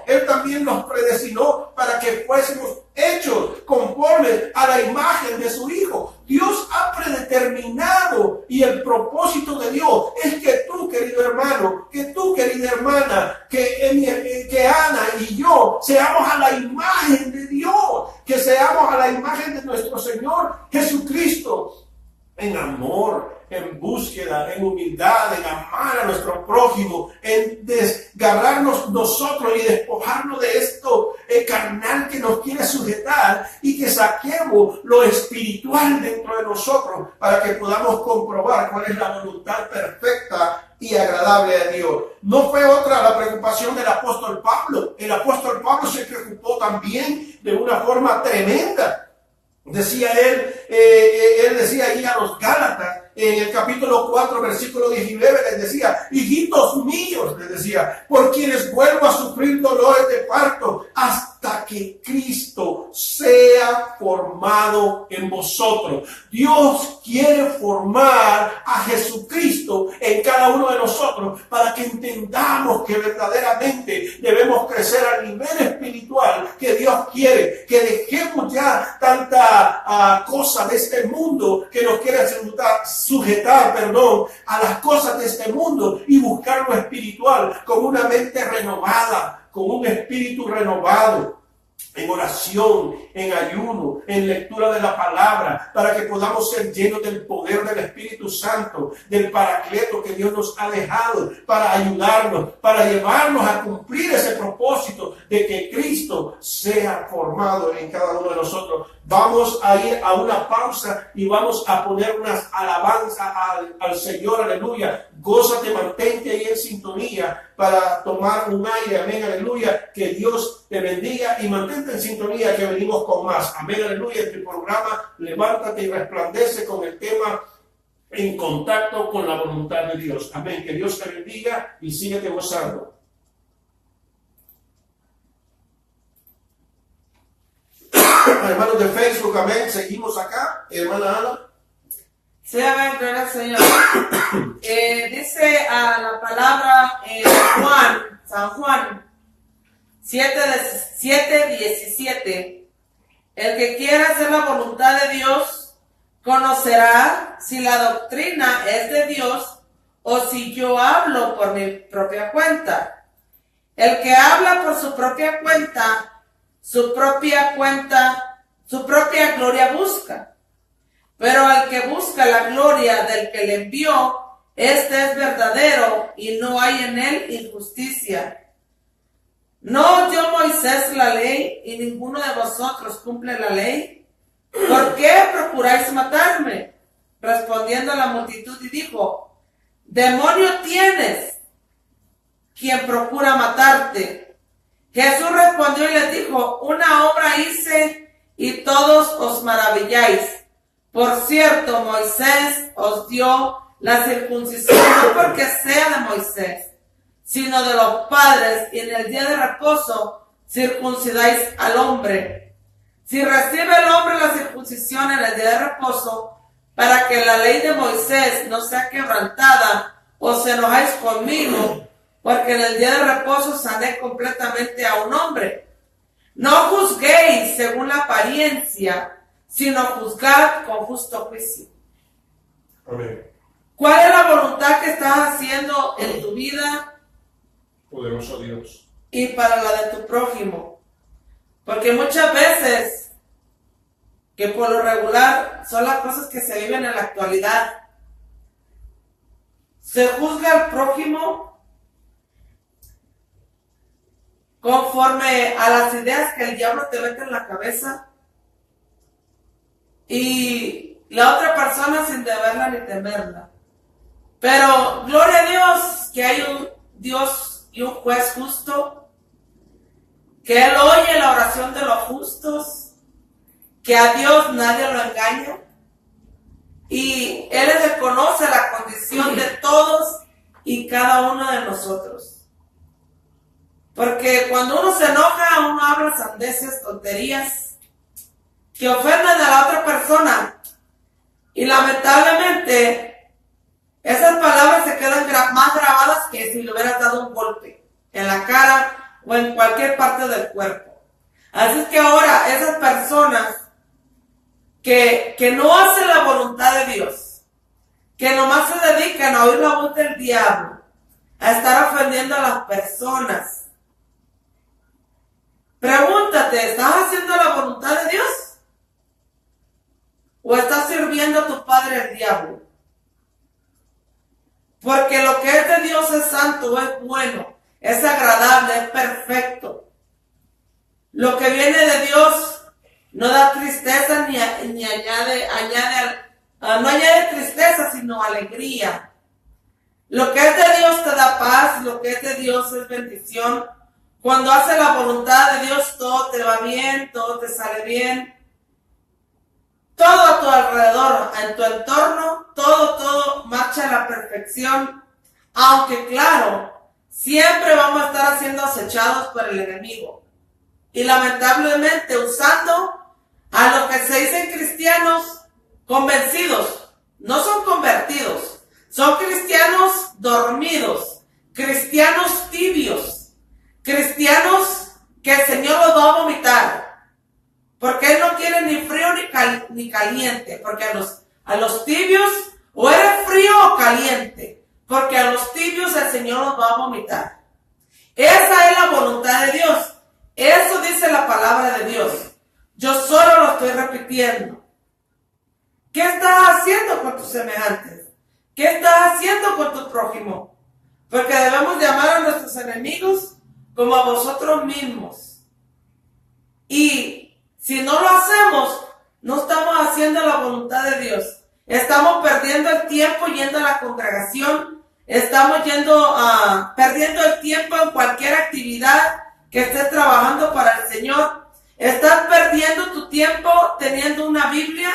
S1: Él también nos predestinó para que fuésemos hechos conforme a la imagen de su Hijo. Dios ha predeterminado, y el propósito de Dios es que tú, querido hermano, que tú, querida hermana, que Ana y yo seamos a la imagen de Dios, que seamos a la imagen de nuestro Señor Jesucristo, en amor, en búsqueda, en humildad, en amar a nuestro prójimo, en desgarrarnos nosotros y despojarnos de esto carnal que nos quiere sujetar, y que saquemos lo espiritual dentro de nosotros para que podamos comprobar cuál es la voluntad perfecta y agradable de Dios. No fue otra la preocupación del apóstol Pablo. El apóstol Pablo se preocupó también de una forma tremenda. Decía él decía ahí a los Gálatas, en el capítulo 4, versículo 19, les decía: hijitos míos, les decía, por quienes vuelvo a sufrir dolores de parto, hasta que Cristo sea formado en vosotros. Dios quiere formar a Jesucristo en cada uno de nosotros, para que entendamos que verdaderamente debemos crecer al nivel espiritual que Dios quiere, que dejemos ya tanta cosa de este mundo que nos quiere sujetar a las cosas de este mundo, y buscar lo espiritual con una mente renovada, con un espíritu renovado, en oración, en ayuno, en lectura de la palabra, para que podamos ser llenos del poder del Espíritu Santo, del Paracleto que Dios nos ha dejado para ayudarnos, para llevarnos a cumplir ese propósito de que Cristo sea formado en cada uno de nosotros. Vamos a ir a una pausa y vamos a poner unas alabanzas al Señor, aleluya. Gózate, mantente ahí en sintonía para tomar un aire, amén, aleluya. Que Dios te bendiga y mantente en sintonía que venimos con más, amén, aleluya. En tu programa Levántate y Resplandece con el tema En contacto con la voluntad de Dios, amén. Que Dios te bendiga y síguete gozando. Hermanos de Facebook, amén. Seguimos acá, hermana Ana.
S2: Sí, amén, gloria al Señor. Dice a la palabra San Juan 7:17, el que quiera hacer la voluntad de Dios conocerá si la doctrina es de Dios o si yo hablo por mi propia cuenta. El que habla por su propia cuenta, su propia gloria busca. Pero el que busca la gloria del que le envió, este es verdadero y no hay en él injusticia. ¿No dio Moisés la ley y ninguno de vosotros cumple la ley? ¿Por qué procuráis matarme? Respondiendo a la multitud y dijo, demonio tienes, quien procura matarte. Jesús respondió y les dijo, una obra hice y todos os maravilláis. Por cierto, Moisés os dio la circuncisión no porque sea de Moisés, sino de los padres, y en el día de reposo circuncidáis al hombre. Si recibe el hombre la circuncisión en el día de reposo, para que la ley de Moisés no sea quebrantada, os enojáis conmigo, porque en el día de reposo sané completamente a un hombre. No juzguéis según la apariencia, sino juzgad con justo juicio.
S1: Amén.
S2: ¿Cuál es la voluntad que estás haciendo en tu vida?
S1: Poderoso Dios.
S2: Y para la de tu prójimo. Porque muchas veces, que por lo regular son las cosas que se viven en la actualidad, se juzga al prójimo conforme a las ideas que el diablo te mete en la cabeza, y la otra persona sin deberla ni temerla. Pero gloria a Dios que hay un Dios y un juez justo, que Él oye la oración de los justos, que a Dios nadie lo engaña, y Él reconoce la condición de todos y cada uno de nosotros. Porque cuando uno se enoja, uno habla sandeces, tonterías, que ofenden a la otra persona, y lamentablemente esas palabras se quedan más grabadas que si le hubieras dado un golpe en la cara o en cualquier parte del cuerpo. Así que ahora esas personas que no hacen la voluntad de Dios, que nomás se dedican a oír la voz del diablo, a estar ofendiendo a las personas, pregúntate, ¿estás haciendo la voluntad de Dios? ¿O estás sirviendo a tu padre el diablo? Porque lo que es de Dios es santo, es bueno, es agradable, es perfecto. Lo que viene de Dios no da tristeza ni añade tristeza, sino alegría. Lo que es de Dios te da paz, lo que es de Dios es bendición. Cuando haces la voluntad de Dios, todo te va bien, todo te sale bien. Todo a tu alrededor, en tu entorno, todo marcha a la perfección. Aunque claro, siempre vamos a estar siendo acechados por el enemigo. Y lamentablemente usando a los que se dicen cristianos convencidos. No son convertidos, son cristianos dormidos, cristianos tibios, cristianos que el Señor los va a vomitar. Porque Él no quiere ni frío ni caliente. Porque a los tibios, o eres frío o caliente. Porque a los tibios el Señor los va a vomitar. Esa es la voluntad de Dios. Eso dice la palabra de Dios. Yo solo lo estoy repitiendo. ¿Qué estás haciendo con tus semejantes? ¿Qué estás haciendo con tu prójimo? Porque debemos llamar a nuestros enemigos como a vosotros mismos. Y si no lo hacemos, no estamos haciendo la voluntad de Dios. Estamos perdiendo el tiempo yendo a la congregación. Estamos perdiendo el tiempo en cualquier actividad que estés trabajando para el Señor. Estás perdiendo tu tiempo teniendo una Biblia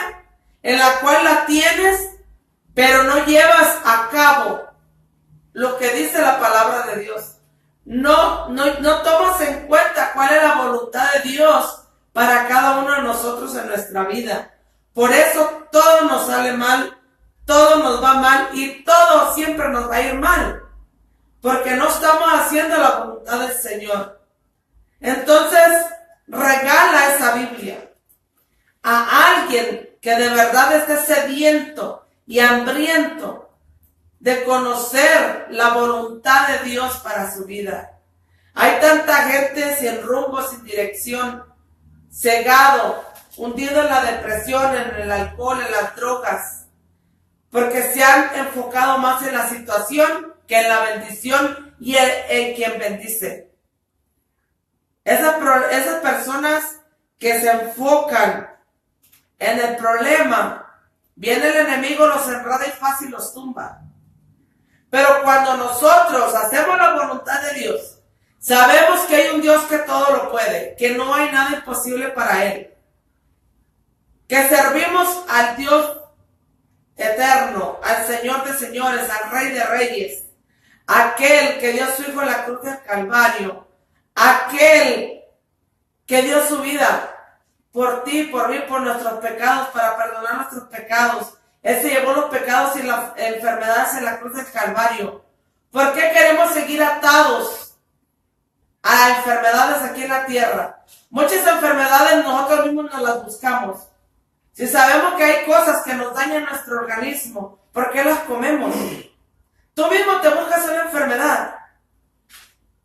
S2: en la cual la tienes, pero no llevas a cabo lo que dice la palabra de Dios. No tomas en cuenta cuál es la voluntad de Dios para cada uno de nosotros en nuestra vida. Por eso todo nos sale mal, todo nos va mal y todo siempre nos va a ir mal, porque no estamos haciendo la voluntad del Señor. Entonces, regala esa Biblia a alguien que de verdad esté sediento y hambriento de conocer la voluntad de Dios para su vida. Hay tanta gente sin rumbo, sin dirección, cegado, hundido en la depresión, en el alcohol, en las drogas, porque se han enfocado más en la situación que en la bendición y en quien bendice. Esas personas que se enfocan en el problema, viene el enemigo, los enreda y fácil los tumba. Pero cuando nosotros hacemos la voluntad de Dios, sabemos que hay un Dios que todo lo puede, que no hay nada imposible para Él, que servimos al Dios eterno, al Señor de señores, al Rey de reyes, aquel que dio su Hijo en la cruz del Calvario, aquel que dio su vida por ti, por mí, por nuestros pecados, para perdonar nuestros pecados. Él se llevó los pecados y las enfermedades en la cruz del Calvario. ¿Por qué queremos seguir atados a enfermedades aquí en la tierra? Muchas enfermedades nosotros mismos nos las buscamos. Si sabemos que hay cosas que nos dañan nuestro organismo, ¿por qué las comemos? Tú mismo te buscas una enfermedad.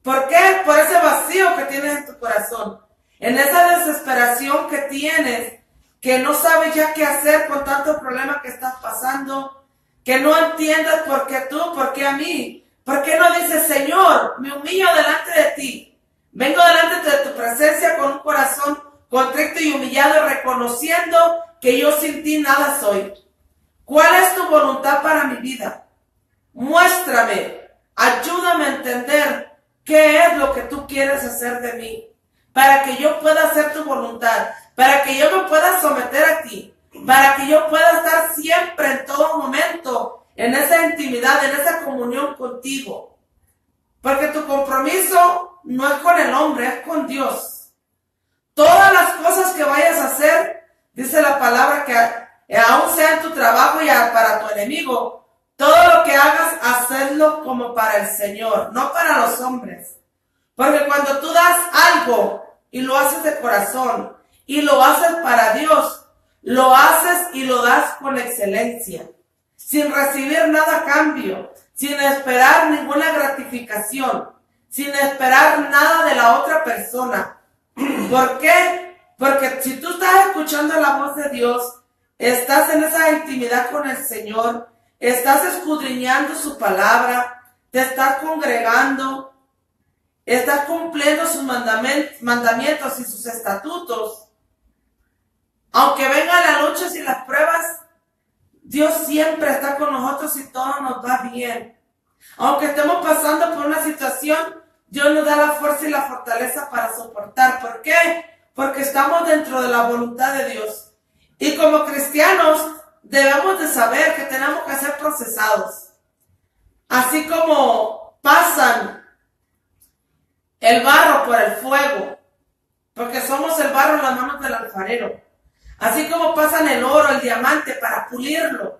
S2: ¿Por qué? Por ese vacío que tienes en tu corazón. En esa desesperación que tienes, que no sabes ya qué hacer con tantos problemas que estás pasando, que no entiendes por qué tú, por qué a mí. ¿Por qué no dices, Señor, me humillo delante de ti? Vengo delante de tu presencia con un corazón contrito y humillado, reconociendo que yo sin ti nada soy. ¿Cuál es tu voluntad para mi vida? Muéstrame, ayúdame a entender qué es lo que tú quieres hacer de mí, para que yo pueda hacer tu voluntad, para que yo me pueda someter a ti, para que yo pueda estar siempre, en todo momento, en esa intimidad, en esa comunión contigo. Porque tu compromiso no es con el hombre, es con Dios. Todas las cosas que vayas a hacer, dice la palabra, que aún sea en tu trabajo y para tu enemigo, todo lo que hagas, hacedlo como para el Señor, no para los hombres. Porque cuando tú das algo y lo haces de corazón y lo haces para Dios, lo haces y lo das con excelencia, sin recibir nada a cambio, sin esperar ninguna gratificación, sin esperar nada de la otra persona. ¿Por qué? Porque si tú estás escuchando la voz de Dios, estás en esa intimidad con el Señor, estás escudriñando su palabra, te estás congregando, estás cumpliendo sus mandamientos y sus estatutos. Aunque vengan las luchas y las pruebas, Dios siempre está con nosotros y todo nos va bien. Aunque estemos pasando por una situación, Dios nos da la fuerza y la fortaleza para soportar. ¿Por qué? Porque estamos dentro de la voluntad de Dios. Y como cristianos debemos de saber que tenemos que ser procesados. Así como pasan el barro por el fuego, porque somos el barro en las manos del alfarero. Así como pasan el oro, el diamante para pulirlo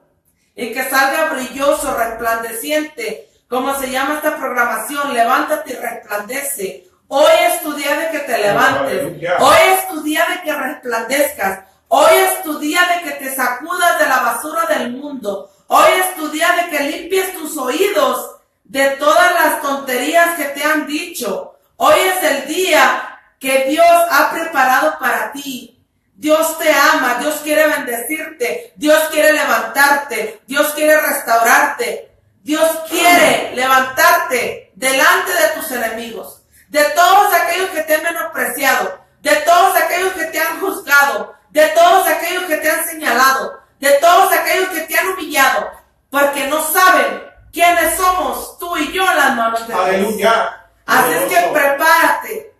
S2: y que salga brilloso, resplandeciente, como se llama esta programación, levántate y resplandece. Hoy es tu día de que te levantes. Hoy es tu día de que resplandezcas. Hoy es tu día de que te sacudas de la basura del mundo. Hoy es tu día de que limpies tus oídos de todas las tonterías que te han dicho. Hoy es el día que Dios ha preparado para ti. Dios te ama, Dios quiere bendecirte, Dios quiere levantarte, Dios quiere restaurarte, Dios quiere levantarte delante de tus enemigos, de todos aquellos que te han menospreciado, de todos aquellos que te han juzgado, de todos aquellos que te han señalado, de todos aquellos que te han humillado, porque no saben quiénes somos tú y yo en las manos de Dios.
S1: Aleluya.
S2: Así es que prepárate,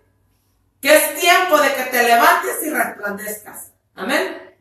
S2: que es tiempo de que te levantes y resplandezcas. Amén.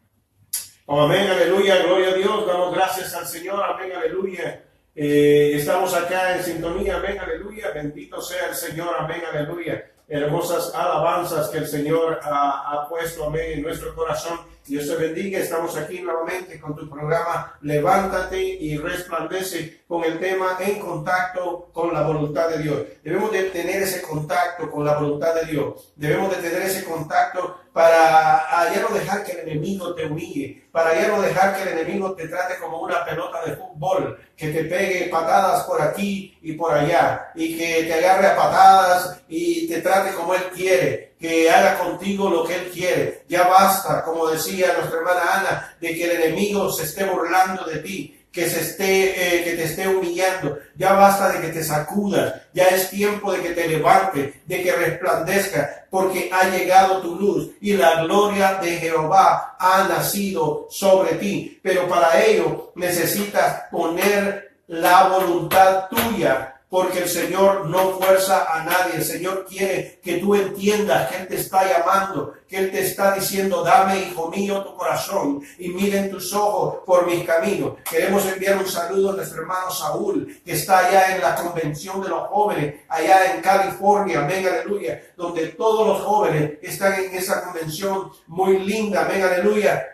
S1: Oh, amén, aleluya, gloria a Dios, damos gracias al Señor, amén, aleluya. Estamos acá en sintonía, amén, aleluya, bendito sea el Señor, amén, aleluya. Hermosas alabanzas que el Señor ha puesto, amén, en nuestro corazón. Dios te bendiga, estamos aquí nuevamente con tu programa Levántate y Resplandece, con el tema En Contacto con la Voluntad de Dios. Debemos de tener ese contacto con la voluntad de Dios. Debemos de tener ese contacto para ya no dejar que el enemigo te humille, para ya no dejar que el enemigo te trate como una pelota de fútbol, que te pegue patadas por aquí y por allá, y que te agarre a patadas y te trate como él quiere, que haga contigo lo que él quiere. Ya basta, como decía nuestra hermana Ana, de que el enemigo se esté burlando de ti, que te esté humillando. Ya basta de que te sacudas. Ya es tiempo de que te levantes, de que resplandezca, porque ha llegado tu luz y la gloria de Jehová ha nacido sobre ti. Pero para ello necesitas poner la voluntad tuya, porque el Señor no fuerza a nadie. El Señor quiere que tú entiendas que Él te está llamando, que Él te está diciendo: dame, hijo mío, tu corazón y miren tus ojos por mis caminos. Queremos enviar un saludo a nuestro hermano Saúl, que está allá en la convención de los jóvenes, allá en California, amén, aleluya, donde todos los jóvenes están en esa convención muy linda, amén, aleluya.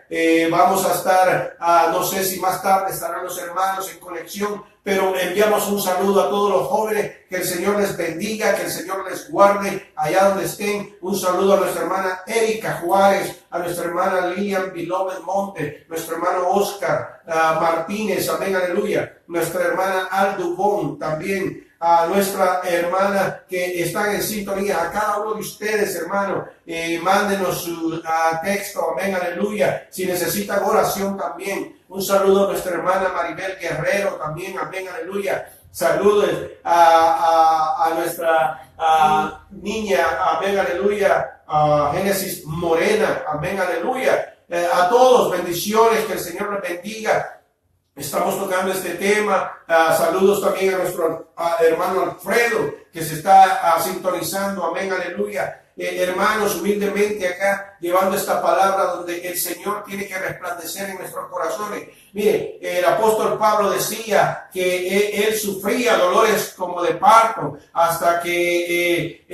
S1: Vamos a estar, no sé si más tarde estarán los hermanos en conexión, pero enviamos un saludo a todos los jóvenes, que el Señor les bendiga, que el Señor les guarde allá donde estén. Un saludo a nuestra hermana Erika Juárez, a nuestra hermana Lilian Beloved Monte, nuestro hermano Oscar Martínez, amén, aleluya, nuestra hermana Aldubón también, a nuestra hermana que están en sintonía, a cada uno de ustedes, hermano, mándenos su texto, amén, aleluya, si necesitan oración también. Un saludo a nuestra hermana Maribel Guerrero también, amén, aleluya. Saludos a nuestra niña, amén, aleluya, Génesis Morena, amén, aleluya. A todos, bendiciones, que el Señor les bendiga. Estamos tocando este tema. Saludos también a nuestro hermano Alfredo, que se está sintonizando, amén, aleluya. Hermanos, humildemente acá llevando esta palabra donde el Señor tiene que resplandecer en nuestros corazones. Mire, el apóstol Pablo decía que él sufría dolores como de parto, hasta que,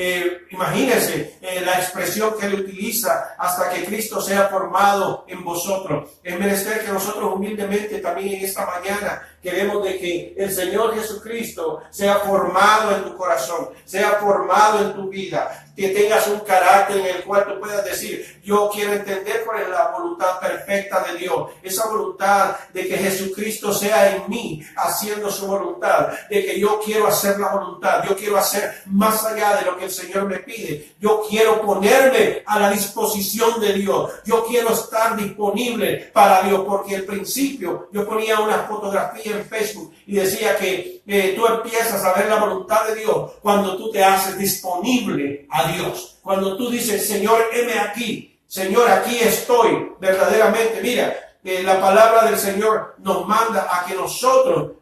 S1: imagínense la expresión que él utiliza, hasta que Cristo sea formado en vosotros. Es menester que nosotros humildemente también en esta mañana queremos de que el Señor Jesucristo sea formado en tu corazón, sea formado en tu vida, que tengas un carácter en el cual tú puedas decir: yo quiero entender cuál es la voluntad perfecta de Dios, esa voluntad de que Jesucristo sea en mí haciendo su voluntad, de que yo quiero hacer la voluntad, yo quiero hacer más allá de lo que el Señor me pide, yo quiero ponerme a la disposición de Dios, yo quiero estar disponible para Dios, porque al principio yo ponía una fotografía en Facebook y decía que tú empiezas a ver la voluntad de Dios cuando tú te haces disponible a Dios, cuando tú dices: Señor, heme aquí, Señor, aquí estoy verdaderamente. Mira, la palabra del Señor nos manda a que nosotros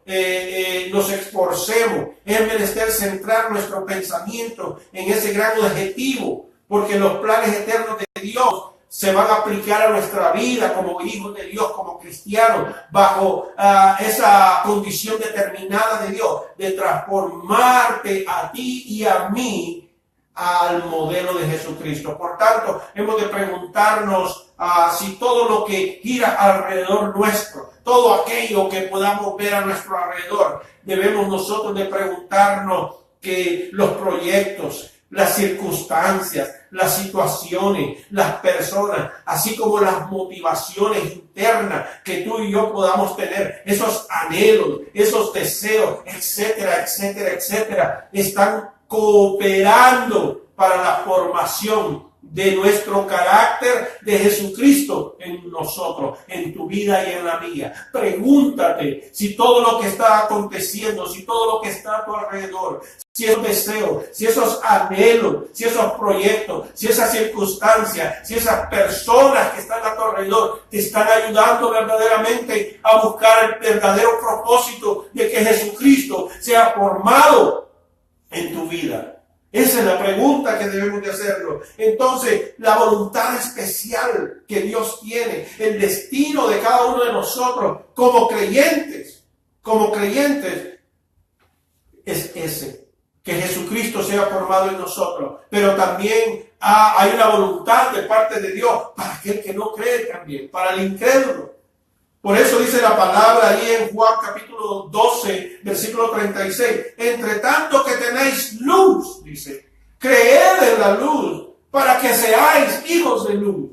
S1: nos esforcemos. Es menester centrar nuestro pensamiento en ese gran objetivo, porque los planes eternos de Dios se van a aplicar a nuestra vida como hijos de Dios, como cristianos, bajo esa condición determinada de Dios, de transformarte a ti y a mí al modelo de Jesucristo. Por tanto, hemos de preguntarnos si todo lo que gira alrededor nuestro, todo aquello que podamos ver a nuestro alrededor, debemos nosotros de preguntarnos que los proyectos, las circunstancias, las situaciones, las personas, así como las motivaciones internas que tú y yo podamos tener, esos anhelos, esos deseos, etcétera, etcétera, etcétera, están cooperando para la formación de nuestro carácter de Jesucristo en nosotros, en tu vida y en la mía. Pregúntate si todo lo que está aconteciendo, si todo lo que está a tu alrededor, si esos deseos, si esos anhelos, si esos proyectos, si esas circunstancias, si esas personas que están a tu alrededor te están ayudando verdaderamente a buscar el verdadero propósito de que Jesucristo sea formado en tu vida. Esa es la pregunta que debemos de hacerlo. Entonces, la voluntad especial que Dios tiene, el destino de cada uno de nosotros como creyentes, es ese. Que Jesucristo sea formado en nosotros, pero también hay una voluntad de parte de Dios para aquel que no cree también, para el incrédulo. Por eso dice la palabra ahí en Juan capítulo 12, versículo 36, entre tanto que tenéis luz, dice, creed en la luz para que seáis hijos de luz.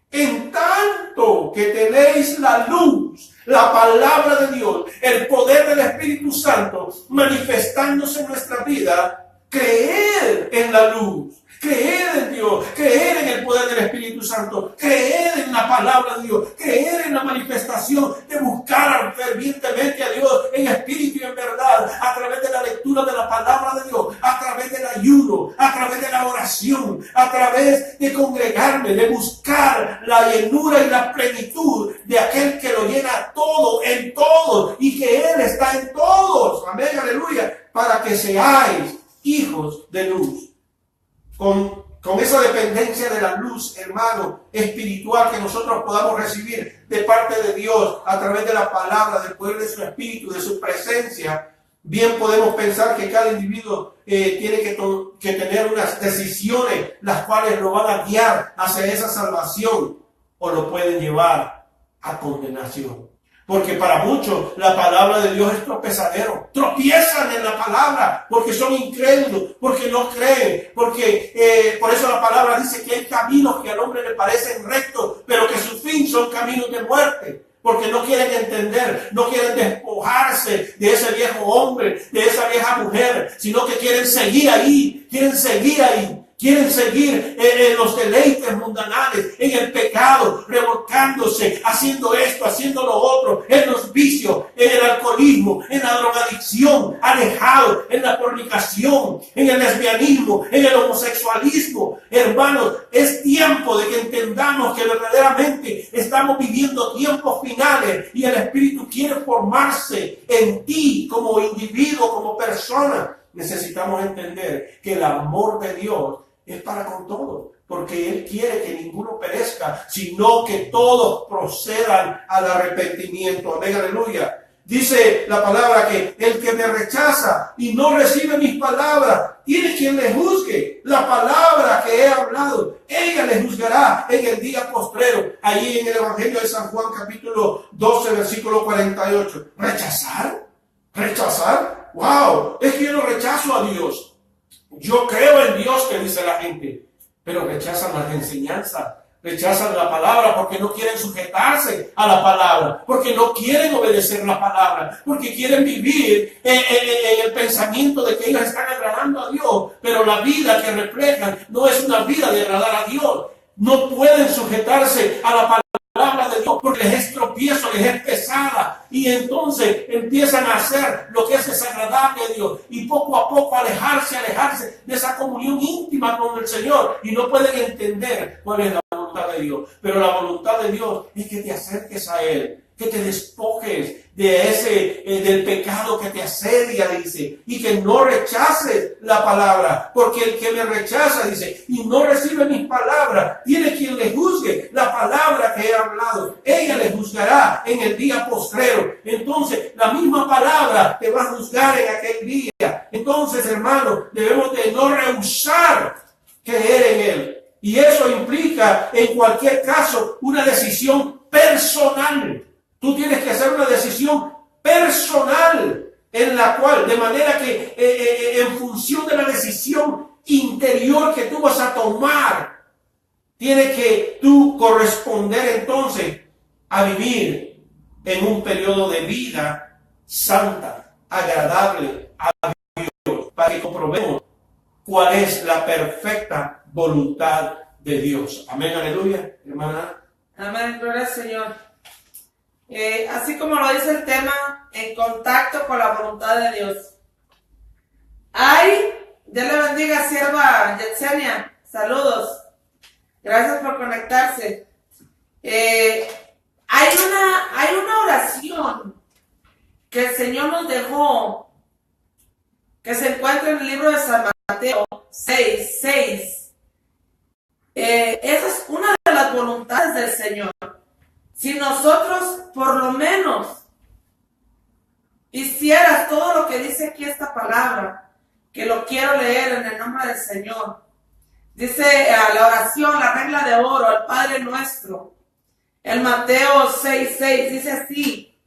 S1: En tanto que tenéis la luz, la palabra de Dios, el poder del Espíritu Santo manifestándose en nuestra vida, creer en la luz, creer en Dios, creer en el poder del Espíritu Santo, creer en la palabra de Dios, creer en la manifestación de buscar fervientemente a Dios en espíritu y en verdad, a través de la lectura de la palabra de Dios, a través del ayuno, a través de la oración, a través de congregarme, de buscar la llenura y la plenitud de aquel que lo llena todo, en todos, y que Él está en todos. Amén, aleluya, para que seáis hijos de luz. Con esa dependencia de la luz, hermano, espiritual que nosotros podamos recibir de parte de Dios a través de la palabra, del poder de su Espíritu, de su presencia, bien podemos pensar que cada individuo tiene que tener unas decisiones las cuales lo van a guiar hacia esa salvación o lo pueden llevar a condenación. Porque para muchos la palabra de Dios es tropezadero. Tropiezan en la palabra porque son incrédulos, porque no creen, porque por eso la palabra dice que hay caminos que al hombre le parecen rectos, pero que su fin son caminos de muerte. Porque no quieren entender, no quieren despojarse de ese viejo hombre, de esa vieja mujer, sino que quieren seguir ahí, quieren seguir en los deleites mundanales, en el pecado, revolcándose, haciendo esto, haciendo lo otro, en los vicios, en el alcoholismo, en la drogadicción, alejados, en la fornicación, en el lesbianismo, en el homosexualismo. Hermanos, es tiempo de que entendamos que verdaderamente estamos viviendo tiempos finales y el Espíritu quiere formarse en ti como individuo, como persona. Necesitamos entender que el amor de Dios es para con todos, porque Él quiere que ninguno perezca, sino que todos procedan al arrepentimiento. Amén, aleluya. Dice la palabra que el que me rechaza y no recibe mis palabras, tiene quien le juzgue. La palabra que he hablado, ella le juzgará en el día postrero. Ahí en el Evangelio de San Juan, capítulo 12, versículo 48. ¿Rechazar? ¡Wow! Es que yo no rechazo a Dios. Yo creo en Dios, que dice la gente, pero rechazan las enseñanzas, rechazan la palabra porque no quieren sujetarse a la palabra, porque no quieren obedecer la palabra, porque quieren vivir en el pensamiento de que ellos están agradando a Dios, pero la vida que reflejan no es una vida de agradar a Dios. No pueden sujetarse a la palabra de Dios porque les es tropiezo, les es pesada, y entonces empiezan a hacer lo que es desagradable a Dios y poco a poco alejarse de esa comunión íntima con el Señor, y no pueden entender cuál es la voluntad de Dios. Pero la voluntad de Dios es que te acerques a Él, que te despojes del pecado que te asedia, dice, y que no rechaces la palabra, porque el que me rechaza, dice, y no recibe mis palabras, tiene quien le juzgue. La palabra que he hablado, ella le juzgará en el día postrero. Entonces, la misma palabra te va a juzgar en aquel día. Entonces, hermanos, debemos de no rehusar creer en Él. Y eso implica, en cualquier caso, una decisión personal. Tú tienes que hacer una decisión personal en la cual, de manera que en función de la decisión interior que tú vas a tomar, tienes que tú corresponder entonces a vivir en un periodo de vida santa, agradable a Dios, para que comprobemos cuál es la perfecta voluntad de Dios. Amén, aleluya, hermana.
S2: Amén, gloria al Señor. Así como lo dice el tema, en contacto con la voluntad de Dios. Dios le bendiga, sierva Yetsenia. Saludos. Gracias por conectarse. Hay una oración que el Señor nos dejó, que se encuentra en el libro de San Mateo 6:6. Esa es una de las voluntades del Señor. Si nosotros por lo menos hicieras todo lo que dice aquí esta palabra, que lo quiero leer en el nombre del Señor. Dice la oración, la regla de oro, el Padre Nuestro. El Mateo 6:6 dice así: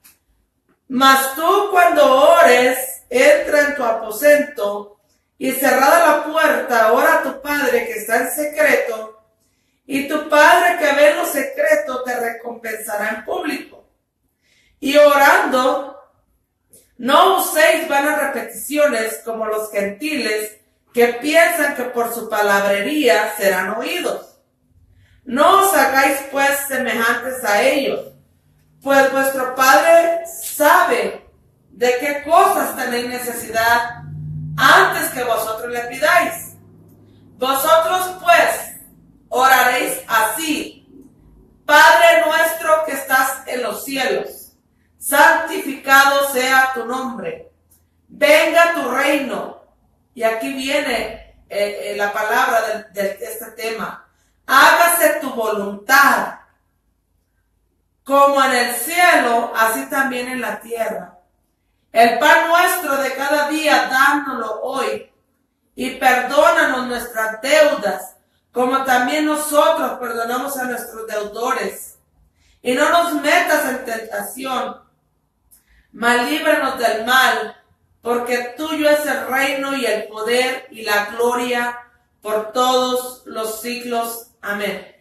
S2: mas tú cuando ores, entra en tu aposento y cerrada la puerta, ora a tu Padre que está en secreto, y tu Padre que ve en lo secreto te recompensará en público. Y orando, no uséis vanas repeticiones como los gentiles que piensan que por su palabrería serán oídos. No os hagáis pues semejantes a ellos, pues vuestro Padre sabe de qué cosas tenéis necesidad antes que vosotros le pidáis. Vosotros pues oraréis así: Padre nuestro que estás en los cielos, santificado sea tu nombre, venga tu reino. Y aquí viene la palabra de este tema: hágase tu voluntad, como en el cielo, así también en la tierra. El pan nuestro de cada día, dándolo hoy, y perdónanos nuestras deudas, como también nosotros perdonamos a nuestros deudores. Y no nos metas en tentación, mas líbranos del mal, porque tuyo es el reino y el poder y la gloria por todos los siglos. Amén.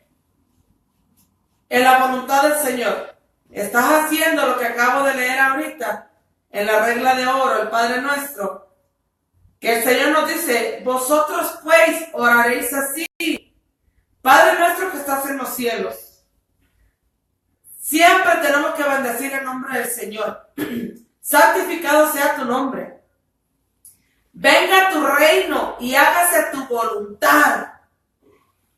S2: En la voluntad del Señor, ¿estás haciendo lo que acabo de leer ahorita? En la regla de oro, el Padre Nuestro, que el Señor nos dice: vosotros pues oraréis así: Padre nuestro que estás en los cielos. Siempre tenemos que bendecir el nombre del Señor. Santificado sea tu nombre. Venga tu reino y hágase tu voluntad,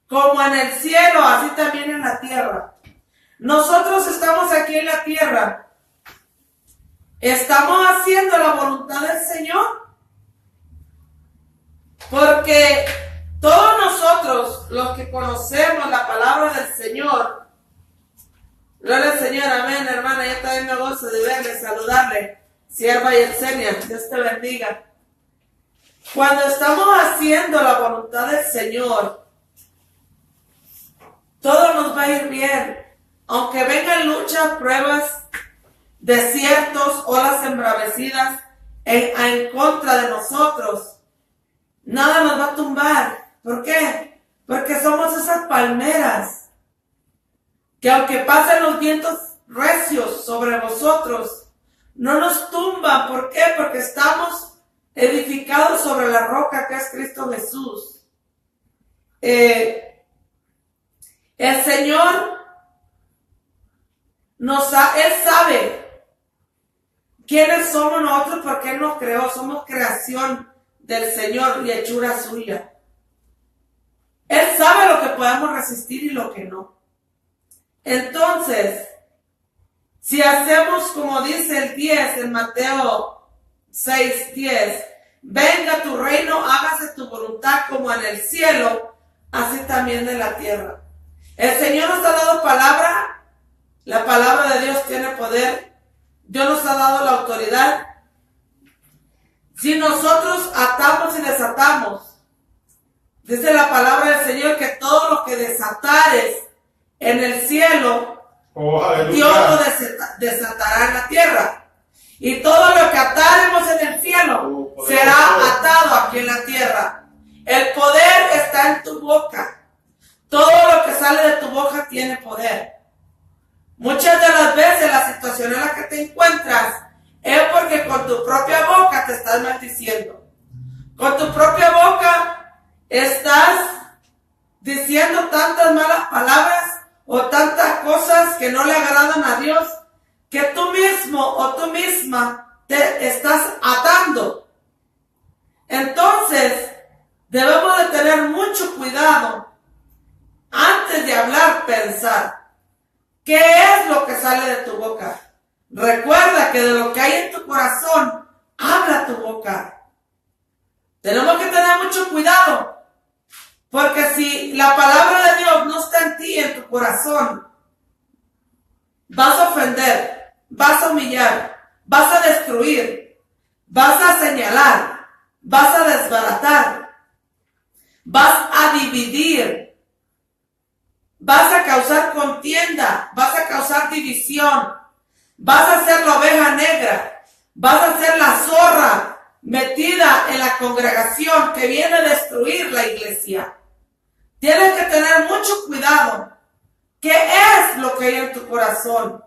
S2: como en el cielo, así también en la tierra. Nosotros estamos aquí en la tierra. ¿Estamos haciendo la voluntad del Señor? Porque todos nosotros, los que conocemos la palabra del Señor, gloria al Señor, amén, hermana, yo también me gozo de verle, saludarle, sierva Yetsenia, Dios te bendiga. Cuando estamos haciendo la voluntad del Señor, todo nos va a ir bien. Aunque vengan luchas, pruebas, desiertos, olas embravecidas en contra de nosotros, nada nos va a tumbar. ¿Por qué? Porque somos esas palmeras que aunque pasen los vientos recios sobre vosotros, no nos tumban. ¿Por qué? Porque estamos edificados sobre la roca que es Cristo Jesús. El Señor Él sabe quiénes somos nosotros, porque Él nos creó. Somos creación del Señor y hechura suya. Él sabe lo que podemos resistir y lo que no. Entonces, si hacemos como dice el 10 en Mateo 6:10, venga tu reino, hágase tu voluntad como en el cielo, así también en la tierra. El Señor nos ha dado palabra. La palabra de Dios tiene poder. Dios nos ha dado la autoridad. Si nosotros atamos y desatamos, dice la palabra del Señor que todo lo que desatares en el cielo, Dios lo desatará en la tierra. Y todo lo que ataremos en el cielo será atado aquí en la tierra. El poder está en tu boca. Todo lo que sale de tu boca tiene poder. Muchas de las veces la situación en la que te encuentras es porque con tu propia boca te estás maldiciendo. Con tu propia boca estás diciendo tantas malas palabras o tantas cosas que no le agradan a Dios, que tú mismo o tú misma te estás atando. Entonces, debemos de tener mucho cuidado antes de hablar, pensar. ¿Qué es lo que sale de tu boca? Recuerda que de lo que hay en tu corazón, habla tu boca. Tenemos que tener mucho cuidado, porque si la palabra de Dios no está en ti, en tu corazón, vas a ofender, vas a humillar, vas a destruir, vas a señalar, vas a desbaratar, vas a dividir, vas a causar contienda, vas a causar división, vas a ser la oveja negra, vas a ser la zorra metida en la congregación que viene a destruir la iglesia. Tienes que tener mucho cuidado. ¿Qué es lo que hay en tu corazón?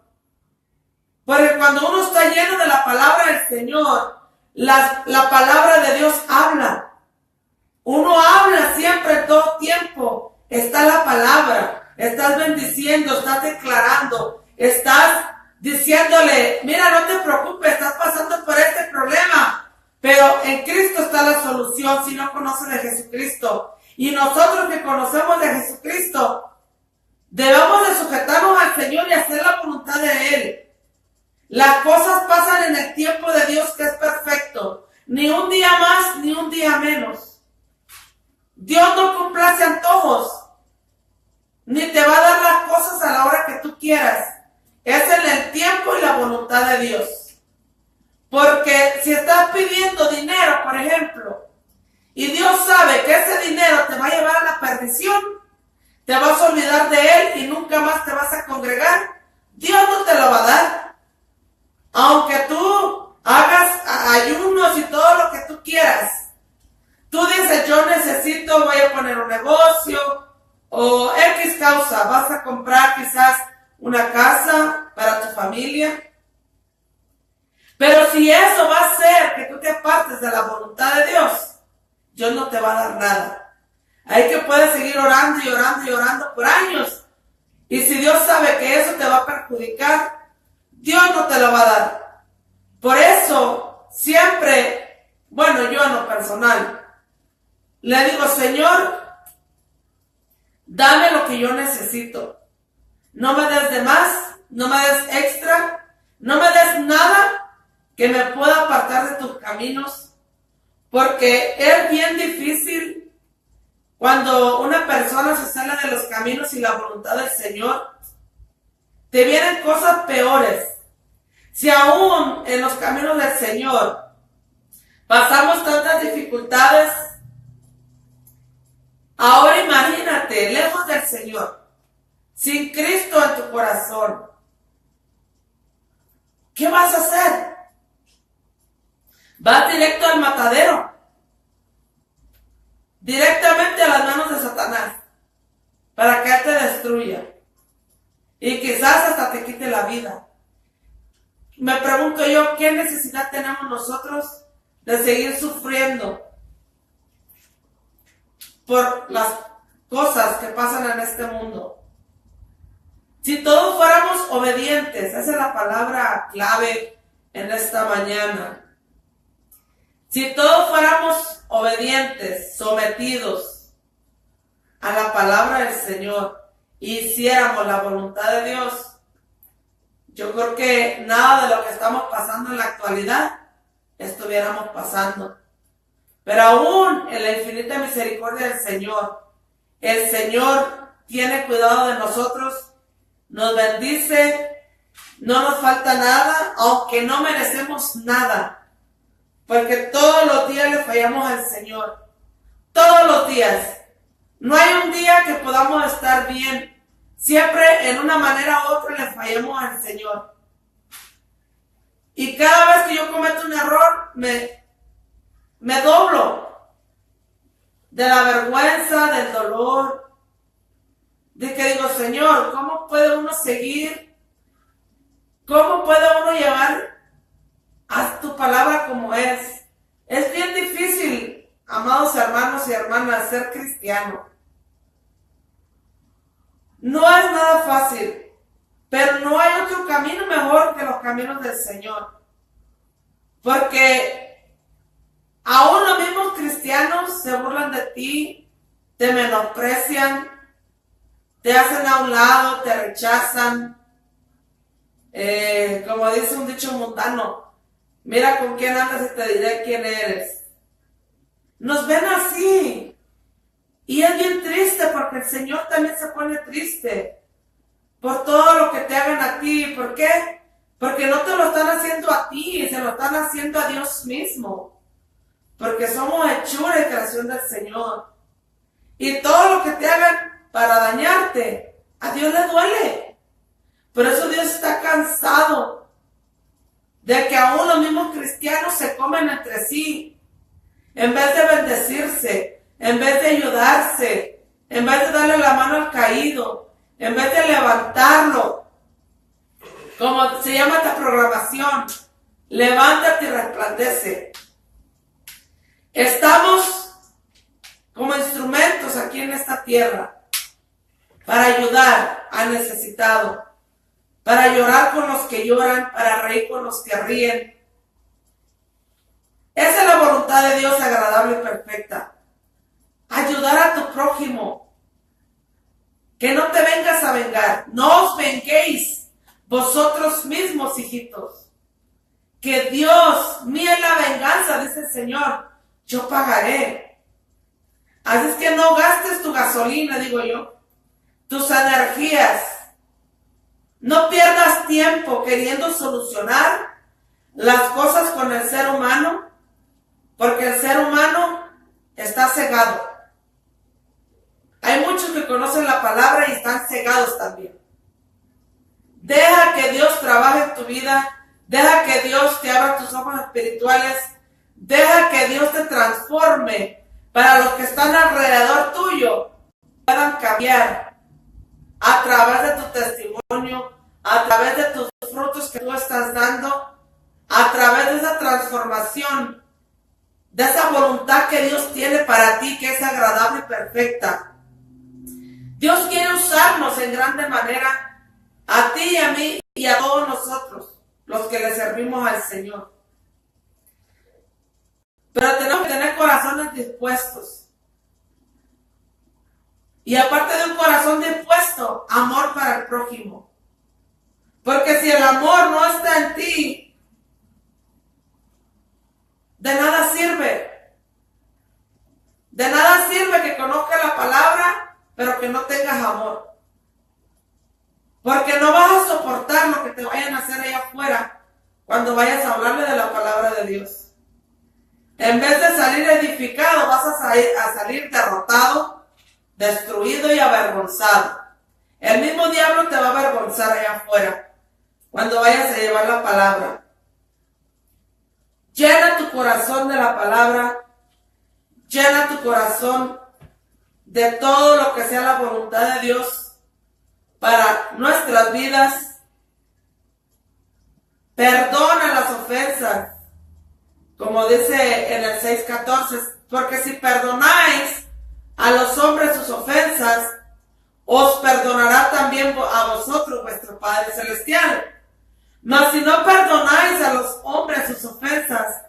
S2: Porque cuando uno está lleno de la palabra del Señor, la palabra de Dios habla. Uno habla siempre, todo tiempo. Está la palabra. Estás bendiciendo, estás declarando, estás diciéndole, mira, no te preocupes, estás pasando por este problema. Pero en Cristo está la solución si no conoces de Jesucristo. Y nosotros que conocemos de Jesucristo, debemos de sujetarnos al Señor y hacer la voluntad de Él. Las cosas pasan en el tiempo de Dios, que es perfecto. Ni un día más, ni un día menos. Dios no complace antojos, ni te va a dar las cosas a la hora que tú quieras. Es en el tiempo y la voluntad de Dios. Porque si estás pidiendo dinero, por ejemplo, y Dios sabe que ese dinero te va a llevar a la perdición, te vas a olvidar de Él y nunca más te vas a congregar, Dios no te lo va a dar. Aunque tú hagas ayunos y todo lo que tú quieras, tú dices, yo necesito, voy a poner un negocio o X causa, vas a comprar quizás una casa para tu familia. Pero si eso va a hacer que tú te apartes de la voluntad de Dios no te va a dar nada. Hay que puedes seguir orando y orando y orando por años. Y si Dios sabe que eso te va a perjudicar, Dios no te lo va a dar. Por eso, siempre, bueno, yo en lo personal, le digo, Señor, dame lo que yo necesito. No me des de más, no me des extra, no me des nada que me pueda apartar de tus caminos, porque es bien difícil cuando una persona se sale de los caminos y la voluntad del Señor. Te vienen cosas peores. Si aún en los caminos del Señor pasamos tantas dificultades, ahora imagínate, lejos del Señor, sin Cristo en tu corazón, ¿qué vas a hacer? Vas directo al matadero, directamente a las manos de Satanás, para que Él te destruya y quizás hasta te quite la vida. Me pregunto yo, ¿qué necesidad tenemos nosotros de seguir sufriendo por las cosas que pasan en este mundo? Si todos fuéramos obedientes, esa es la palabra clave en esta mañana. Si todos fuéramos obedientes, sometidos a la palabra del Señor, y hiciéramos la voluntad de Dios, yo creo que nada de lo que estamos pasando en la actualidad estuviéramos pasando. Pero aún en la infinita misericordia del Señor, el Señor tiene cuidado de nosotros, nos bendice, no nos falta nada, aunque no merecemos nada. Porque todos los días le fallamos al Señor. Todos los días. No hay un día que podamos estar bien. Siempre en una manera u otra le fallamos al Señor. Y cada vez que yo cometo un error, me doblo de la vergüenza, del dolor. De que digo, Señor, ¿cómo puede uno seguir? ¿Cómo puede uno llevar haz tu palabra como es? Es bien difícil, amados hermanos y hermanas, ser cristiano. No es nada fácil, pero no hay otro camino mejor que los caminos del Señor. Porque aún los mismos cristianos se burlan de ti, te menosprecian, te hacen a un lado, te rechazan. Como dice un dicho mundano, mira con quién andas y te diré quién eres. Nos ven así. Y es bien triste porque el Señor también se pone triste por todo lo que te hagan a ti. ¿Por qué? Porque no te lo están haciendo a ti, se lo están haciendo a Dios mismo. Porque somos hechura y creación del Señor. Y todo lo que te hagan para dañarte, a Dios le duele. Por eso Dios está cansado de que aún los mismos cristianos se comen entre sí. En vez de bendecirse, en vez de ayudarse, en vez de darle la mano al caído, en vez de levantarlo, como se llama esta programación, levántate y resplandece. Estamos como instrumentos aquí en esta tierra para ayudar al necesitado, para llorar con los que lloran, para reír con los que ríen. Esa es la voluntad de Dios agradable y perfecta. Ayudar a tu prójimo. Que no te vengas a vengar. No os venguéis vosotros mismos, hijitos. Que Dios, mía es la venganza, dice el Señor. Yo pagaré. Así es que no gastes tu gasolina, digo yo. Tus energías. No pierdas tiempo queriendo solucionar las cosas con el ser humano, porque el ser humano está cegado. Hay muchos que conocen la palabra y están cegados también. Deja que Dios trabaje en tu vida, deja que Dios te abra tus ojos espirituales, deja que Dios te transforme para los que están alrededor tuyo puedan cambiar a través de tu testimonio, a través de tus frutos que tú estás dando, a través de esa transformación, de esa voluntad que Dios tiene para ti, que es agradable y perfecta. Dios quiere usarnos en grande manera, a ti y a mí y a todos nosotros, los que le servimos al Señor. Pero tenemos que tener corazones dispuestos. Y aparte de un corazón dispuesto, amor para el prójimo. Porque si el amor no está en ti, de nada sirve. De nada sirve que conozcas la palabra, pero que no tengas amor. Porque no vas a soportar lo que te vayan a hacer allá afuera cuando vayas a hablarle de la palabra de Dios. En vez de salir edificado, vas a salir derrotado, destruido y avergonzado. El mismo diablo te va a avergonzar allá afuera cuando vayas a llevar la palabra. Llena tu corazón de la palabra, llena tu corazón de todo lo que sea la voluntad de Dios para nuestras vidas. Perdona las ofensas, como dice en el 6:14, porque si perdonáis a los hombres sus ofensas, os perdonará también a vosotros vuestro Padre Celestial. Mas si no perdonáis a los hombres sus ofensas,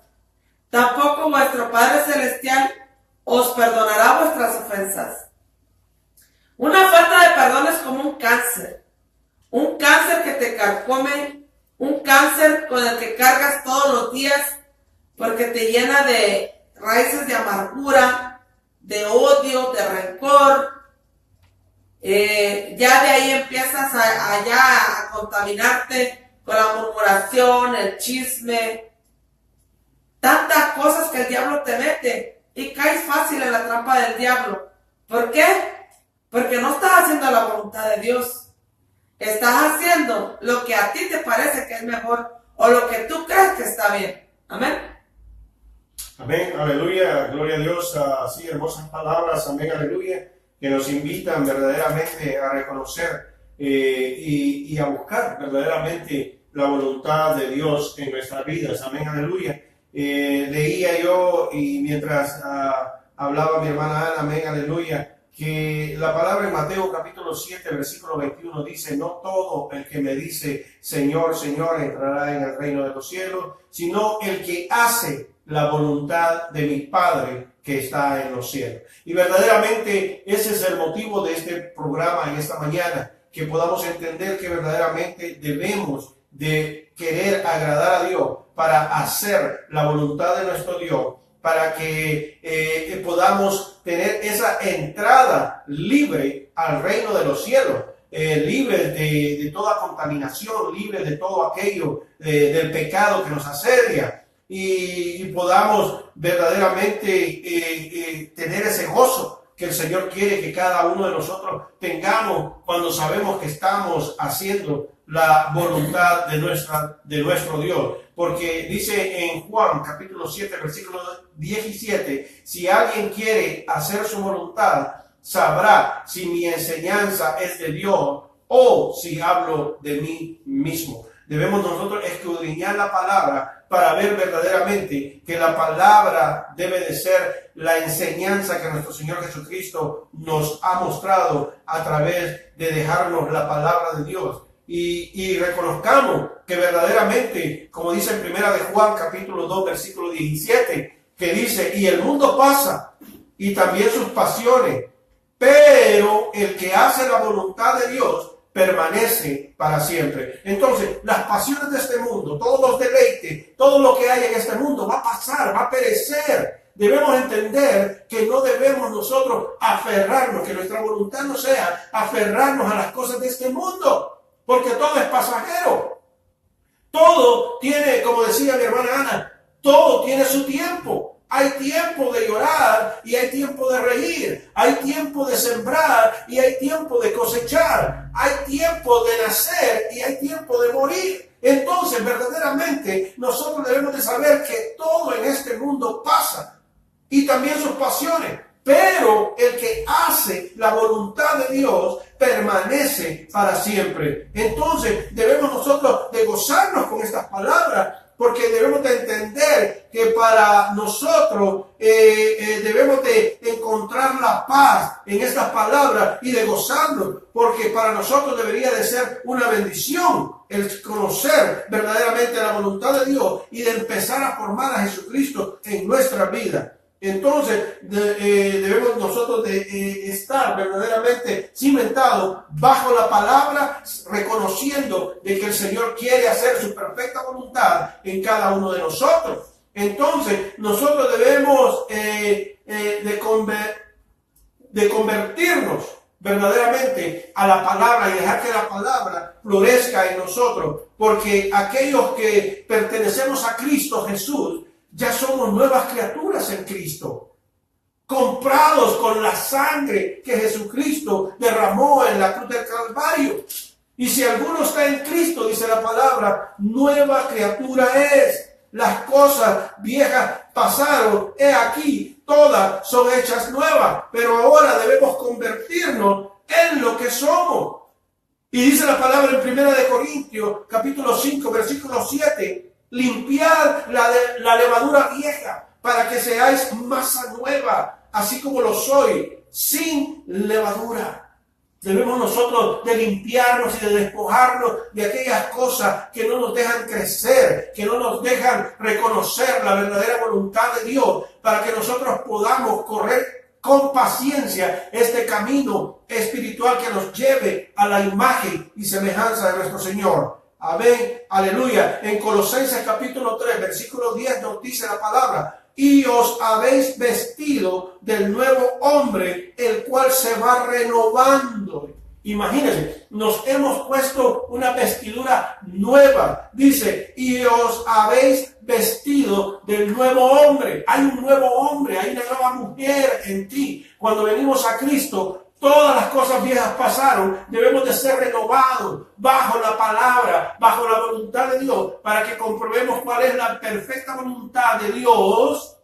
S2: tampoco vuestro Padre Celestial os perdonará vuestras ofensas. Una falta de perdón es como un cáncer que te carcome, un cáncer con el que cargas todos los días, porque te llena de raíces de amargura, de odio, de rencor. Ya de ahí empiezas a contaminarte con la murmuración, el chisme, tantas cosas que el diablo te mete y caes fácil en la trampa del diablo. ¿Por qué? Porque no estás haciendo la voluntad de Dios. Estás haciendo lo que a ti te parece que es mejor o lo que tú crees que está bien. Amén.
S1: Amén, aleluya, gloria a Dios. Así hermosas palabras, amén, aleluya, que nos invitan verdaderamente a reconocer y a buscar verdaderamente la voluntad de Dios en nuestras vidas. Amén, aleluya. Leía yo y mientras hablaba mi hermana Ana, amén, aleluya, que la palabra en Mateo capítulo 7, versículo 21 dice: no todo el que me dice Señor, Señor entrará en el reino de los cielos, sino el que hace la voluntad de mi Padre que está en los cielos. Y verdaderamente ese es el motivo de este programa en esta mañana, que podamos entender que verdaderamente debemos de querer agradar a Dios para hacer la voluntad de nuestro Dios, para que podamos tener esa entrada libre al reino de los cielos, libre de toda contaminación, libre de todo aquello del pecado que nos asedia, y podamos verdaderamente tener ese gozo que el Señor quiere que cada uno de nosotros tengamos cuando sabemos que estamos haciendo la voluntad de nuestro Dios. Porque dice en Juan capítulo 7 versículo 17: si alguien quiere hacer su voluntad, sabrá si mi enseñanza es de Dios o si hablo de mí mismo. Debemos nosotros escudriñar la palabra para ver verdaderamente que la palabra debe de ser la enseñanza que nuestro Señor Jesucristo nos ha mostrado a través de dejarnos la palabra de Dios. Y reconozcamos que verdaderamente, como dice en primera de Juan capítulo 2 versículo 17, que dice: y el mundo pasa y también sus pasiones, pero el que hace la voluntad de Dios permanece para siempre. Entonces, las pasiones de este mundo, todos los deleites, todo lo que hay en este mundo va a pasar, va a perecer. Debemos entender que no debemos nosotros aferrarnos, que nuestra voluntad no sea aferrarnos a las cosas de este mundo, porque todo es pasajero. Todo tiene, como decía mi hermana Ana, todo tiene su tiempo. Hay tiempo de llorar y hay tiempo de reír. Hay tiempo de sembrar y hay tiempo de cosechar. Hay tiempo de nacer y hay tiempo de morir. Entonces, verdaderamente, nosotros debemos de saber que todo en este mundo pasa, y también sus pasiones. Pero el que hace la voluntad de Dios permanece para siempre. Entonces debemos nosotros de gozarnos con estas palabras, porque debemos de entender que para nosotros debemos de encontrar la paz en estas palabras y de gozarnos, porque para nosotros debería de ser una bendición el conocer verdaderamente la voluntad de Dios y de empezar a formar a Jesucristo en nuestra vida. Entonces debemos nosotros de estar verdaderamente cimentados bajo la palabra, reconociendo de que el Señor quiere hacer su perfecta voluntad en cada uno de nosotros. Entonces nosotros debemos de convertirnos verdaderamente a la palabra y dejar que la palabra florezca en nosotros, porque aquellos que pertenecemos a Cristo Jesús ya somos nuevas criaturas en Cristo, comprados con la sangre que Jesucristo derramó en la cruz del Calvario. Y si alguno está en Cristo, dice la palabra, nueva criatura es. Las cosas viejas pasaron, he aquí, todas son hechas nuevas. Pero ahora debemos convertirnos en lo que somos. Y dice la palabra en 1 Corintios, capítulo 5, versículo 7, limpiar la levadura vieja para que seáis masa nueva, así como lo soy, sin levadura. Debemos nosotros de limpiarnos y de despojarnos de aquellas cosas que no nos dejan crecer, que no nos dejan reconocer la verdadera voluntad de Dios, para que nosotros podamos correr con paciencia este camino espiritual que nos lleve a la imagen y semejanza de nuestro Señor. Amén, aleluya. En Colosenses capítulo 3, versículo 10 nos dice la palabra: y os habéis vestido del nuevo hombre, el cual se va renovando. Imagínense, nos hemos puesto una vestidura nueva. Dice, y os habéis vestido del nuevo hombre. Hay un nuevo hombre, hay una nueva mujer en ti. Cuando venimos a Cristo, todas las cosas viejas pasaron. Debemos de ser renovados bajo la palabra, bajo la voluntad de Dios, para que comprobemos cuál es la perfecta voluntad de Dios,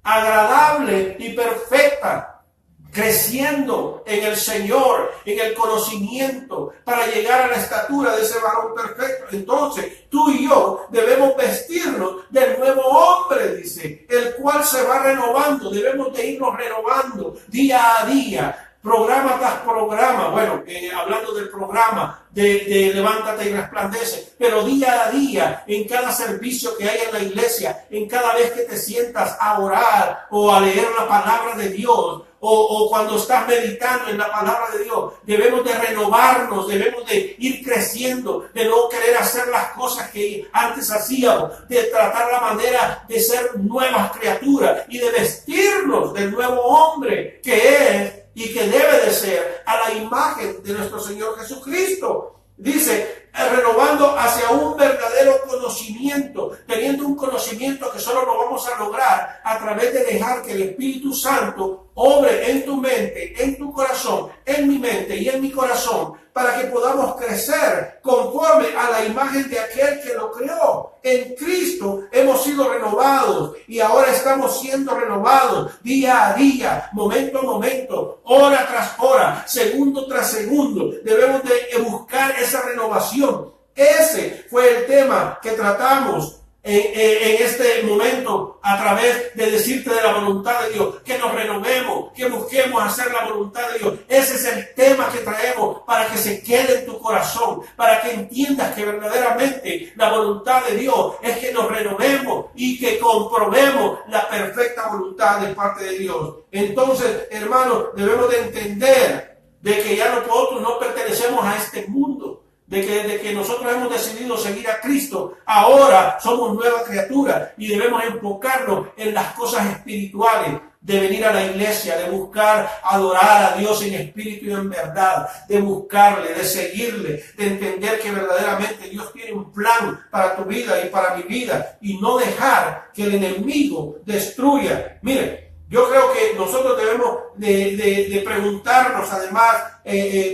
S1: agradable y perfecta, creciendo en el Señor, en el conocimiento, para llegar a la estatura de ese varón perfecto. Entonces, tú y yo debemos vestirnos del nuevo hombre, dice, el cual se va renovando. Debemos de irnos renovando día a día,
S3: programa tras programa, bueno, hablando del programa de Levántate y Resplandece, pero día a día, en cada servicio que hay en la iglesia, en cada vez que te sientas a orar o a leer la palabra de Dios, o cuando estás meditando en la palabra de Dios, debemos de renovarnos, debemos de ir creciendo, de no querer hacer las cosas que antes hacíamos, de tratar la manera de ser nuevas criaturas y de vestirnos del nuevo hombre que es y que debe de ser a la imagen de nuestro Señor Jesucristo. Dice, renovando hacia un verdadero conocimiento, teniendo un conocimiento que solo lo vamos a lograr a través de dejar que el Espíritu Santo obre en tu mente, en tu corazón, en mi mente y en mi corazón, para que podamos crecer conforme a la imagen de aquel que lo creó. En Cristo hemos sido renovados y ahora estamos siendo renovados día a día, momento a momento, hora tras hora, segundo tras segundo. Debemos de buscar esa renovación. Ese fue el tema que tratamos en este momento a través de decirte de la voluntad de Dios, que nos renovemos, que busquemos hacer la voluntad de Dios. Ese es el tema que traemos para que se quede en tu corazón, para que entiendas que verdaderamente la voluntad de Dios es que nos renovemos y que comprobemos la perfecta voluntad de parte de Dios. Entonces, hermanos, debemos de entender de que ya nosotros no pertenecemos a este mundo, de que desde que nosotros hemos decidido seguir a Cristo, ahora somos nuevas criaturas y debemos enfocarnos en las cosas espirituales, de venir a la iglesia, de buscar adorar a Dios en espíritu y en verdad, de buscarle, de seguirle, de entender que verdaderamente Dios tiene un plan para tu vida y para mi vida y no dejar que el enemigo destruya. Miren, yo creo que nosotros debemos de preguntarnos además,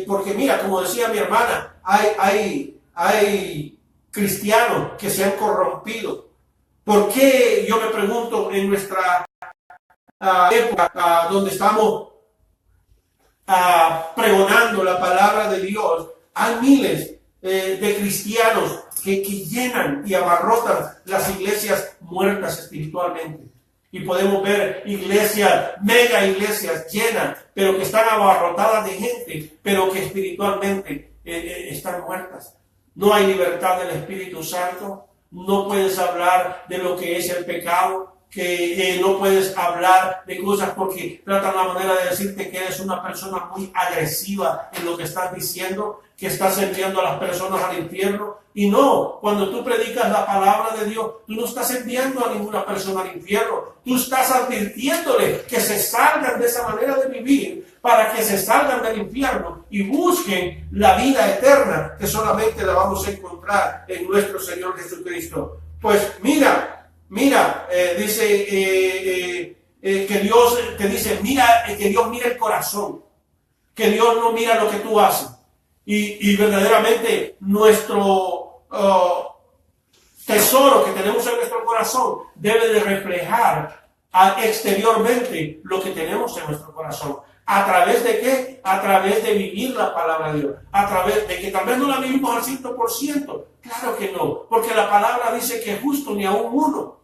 S3: porque mira, como decía mi hermana, hay cristianos que se han corrompido. ¿Por qué, yo me pregunto, en nuestra época donde estamos pregonando la palabra de Dios, hay miles de cristianos que llenan y abarrotan las iglesias muertas espiritualmente? Y podemos ver iglesias, mega iglesias llenas, pero que están abarrotadas de gente, pero que espiritualmente están muertas. No hay libertad del Espíritu Santo. No puedes hablar de lo que es el pecado, que no puedes hablar de cosas porque tratan la manera de decirte que eres una persona muy agresiva en lo que estás diciendo, que estás enviando a las personas al infierno. Y no, cuando tú predicas la palabra de Dios, tú no estás enviando a ninguna persona al infierno. Tú estás advirtiéndole que se salgan de esa manera de vivir para que se salgan del infierno y busquen la vida eterna que solamente la vamos a encontrar en nuestro Señor Jesucristo. Pues mira, dice que Dios te dice, que Dios mira el corazón, que Dios no mira lo que tú haces. Y verdaderamente nuestro tesoro que tenemos en nuestro corazón debe de reflejar exteriormente lo que tenemos en nuestro corazón. ¿A través de qué? A través de vivir la palabra de Dios. A través de que tal vez no la vivimos al 100%. Claro que no, porque la palabra dice que justo ni aún uno.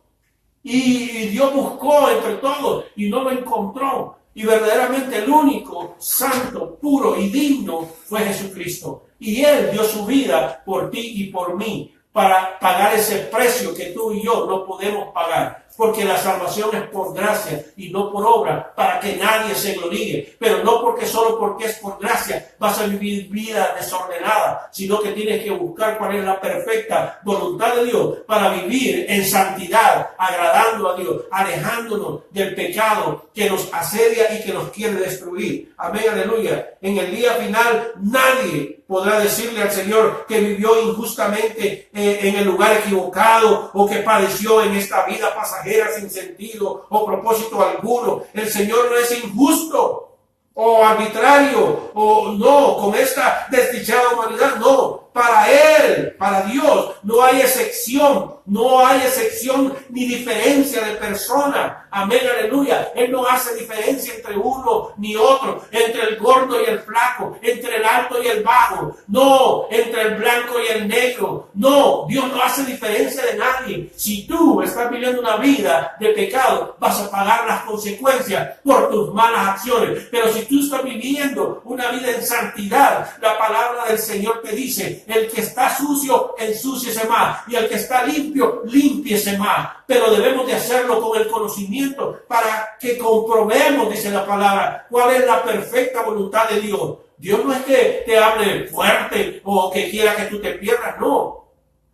S3: Y Dios buscó entre todos y no lo encontró. Y verdaderamente el único santo, puro y digno fue Jesucristo. Y Él dio su vida por ti y por mí para pagar ese precio que tú y yo no podemos pagar. Porque la salvación es por gracia y no por obra, para que nadie se gloríe. Pero no porque solo porque es por gracia vas a vivir vida desordenada, sino que tienes que buscar cuál es la perfecta voluntad de Dios para vivir en santidad, agradando a Dios, alejándonos del pecado que nos asedia y que nos quiere destruir. Amén, aleluya. En el día final nadie podrá decirle al Señor que vivió injustamente en el lugar equivocado o que padeció en esta vida pasajera sin sentido o propósito alguno. El Señor no es injusto o arbitrario o no, con esta desdichada humanidad, no. Para Él, para Dios, no hay excepción ni diferencia de persona. Amén, aleluya. Él no hace diferencia entre uno ni otro, entre el gordo gordo y el flaco, entre el alto y el bajo, no, entre el blanco y el negro. No, Dios no hace diferencia de nadie. Si tú estás viviendo una vida de pecado, vas a pagar las consecuencias por tus malas acciones. Pero si tú estás viviendo una vida en santidad, la palabra del Señor te dice, el que está sucio, ensúciese más, y el que está limpio, límpiese más. Pero debemos de hacerlo con el conocimiento para que comprobemos, dice la palabra, cuál es la perfecta voluntad de Dios. Dios no es que te hable fuerte o que quiera que tú te pierdas, no.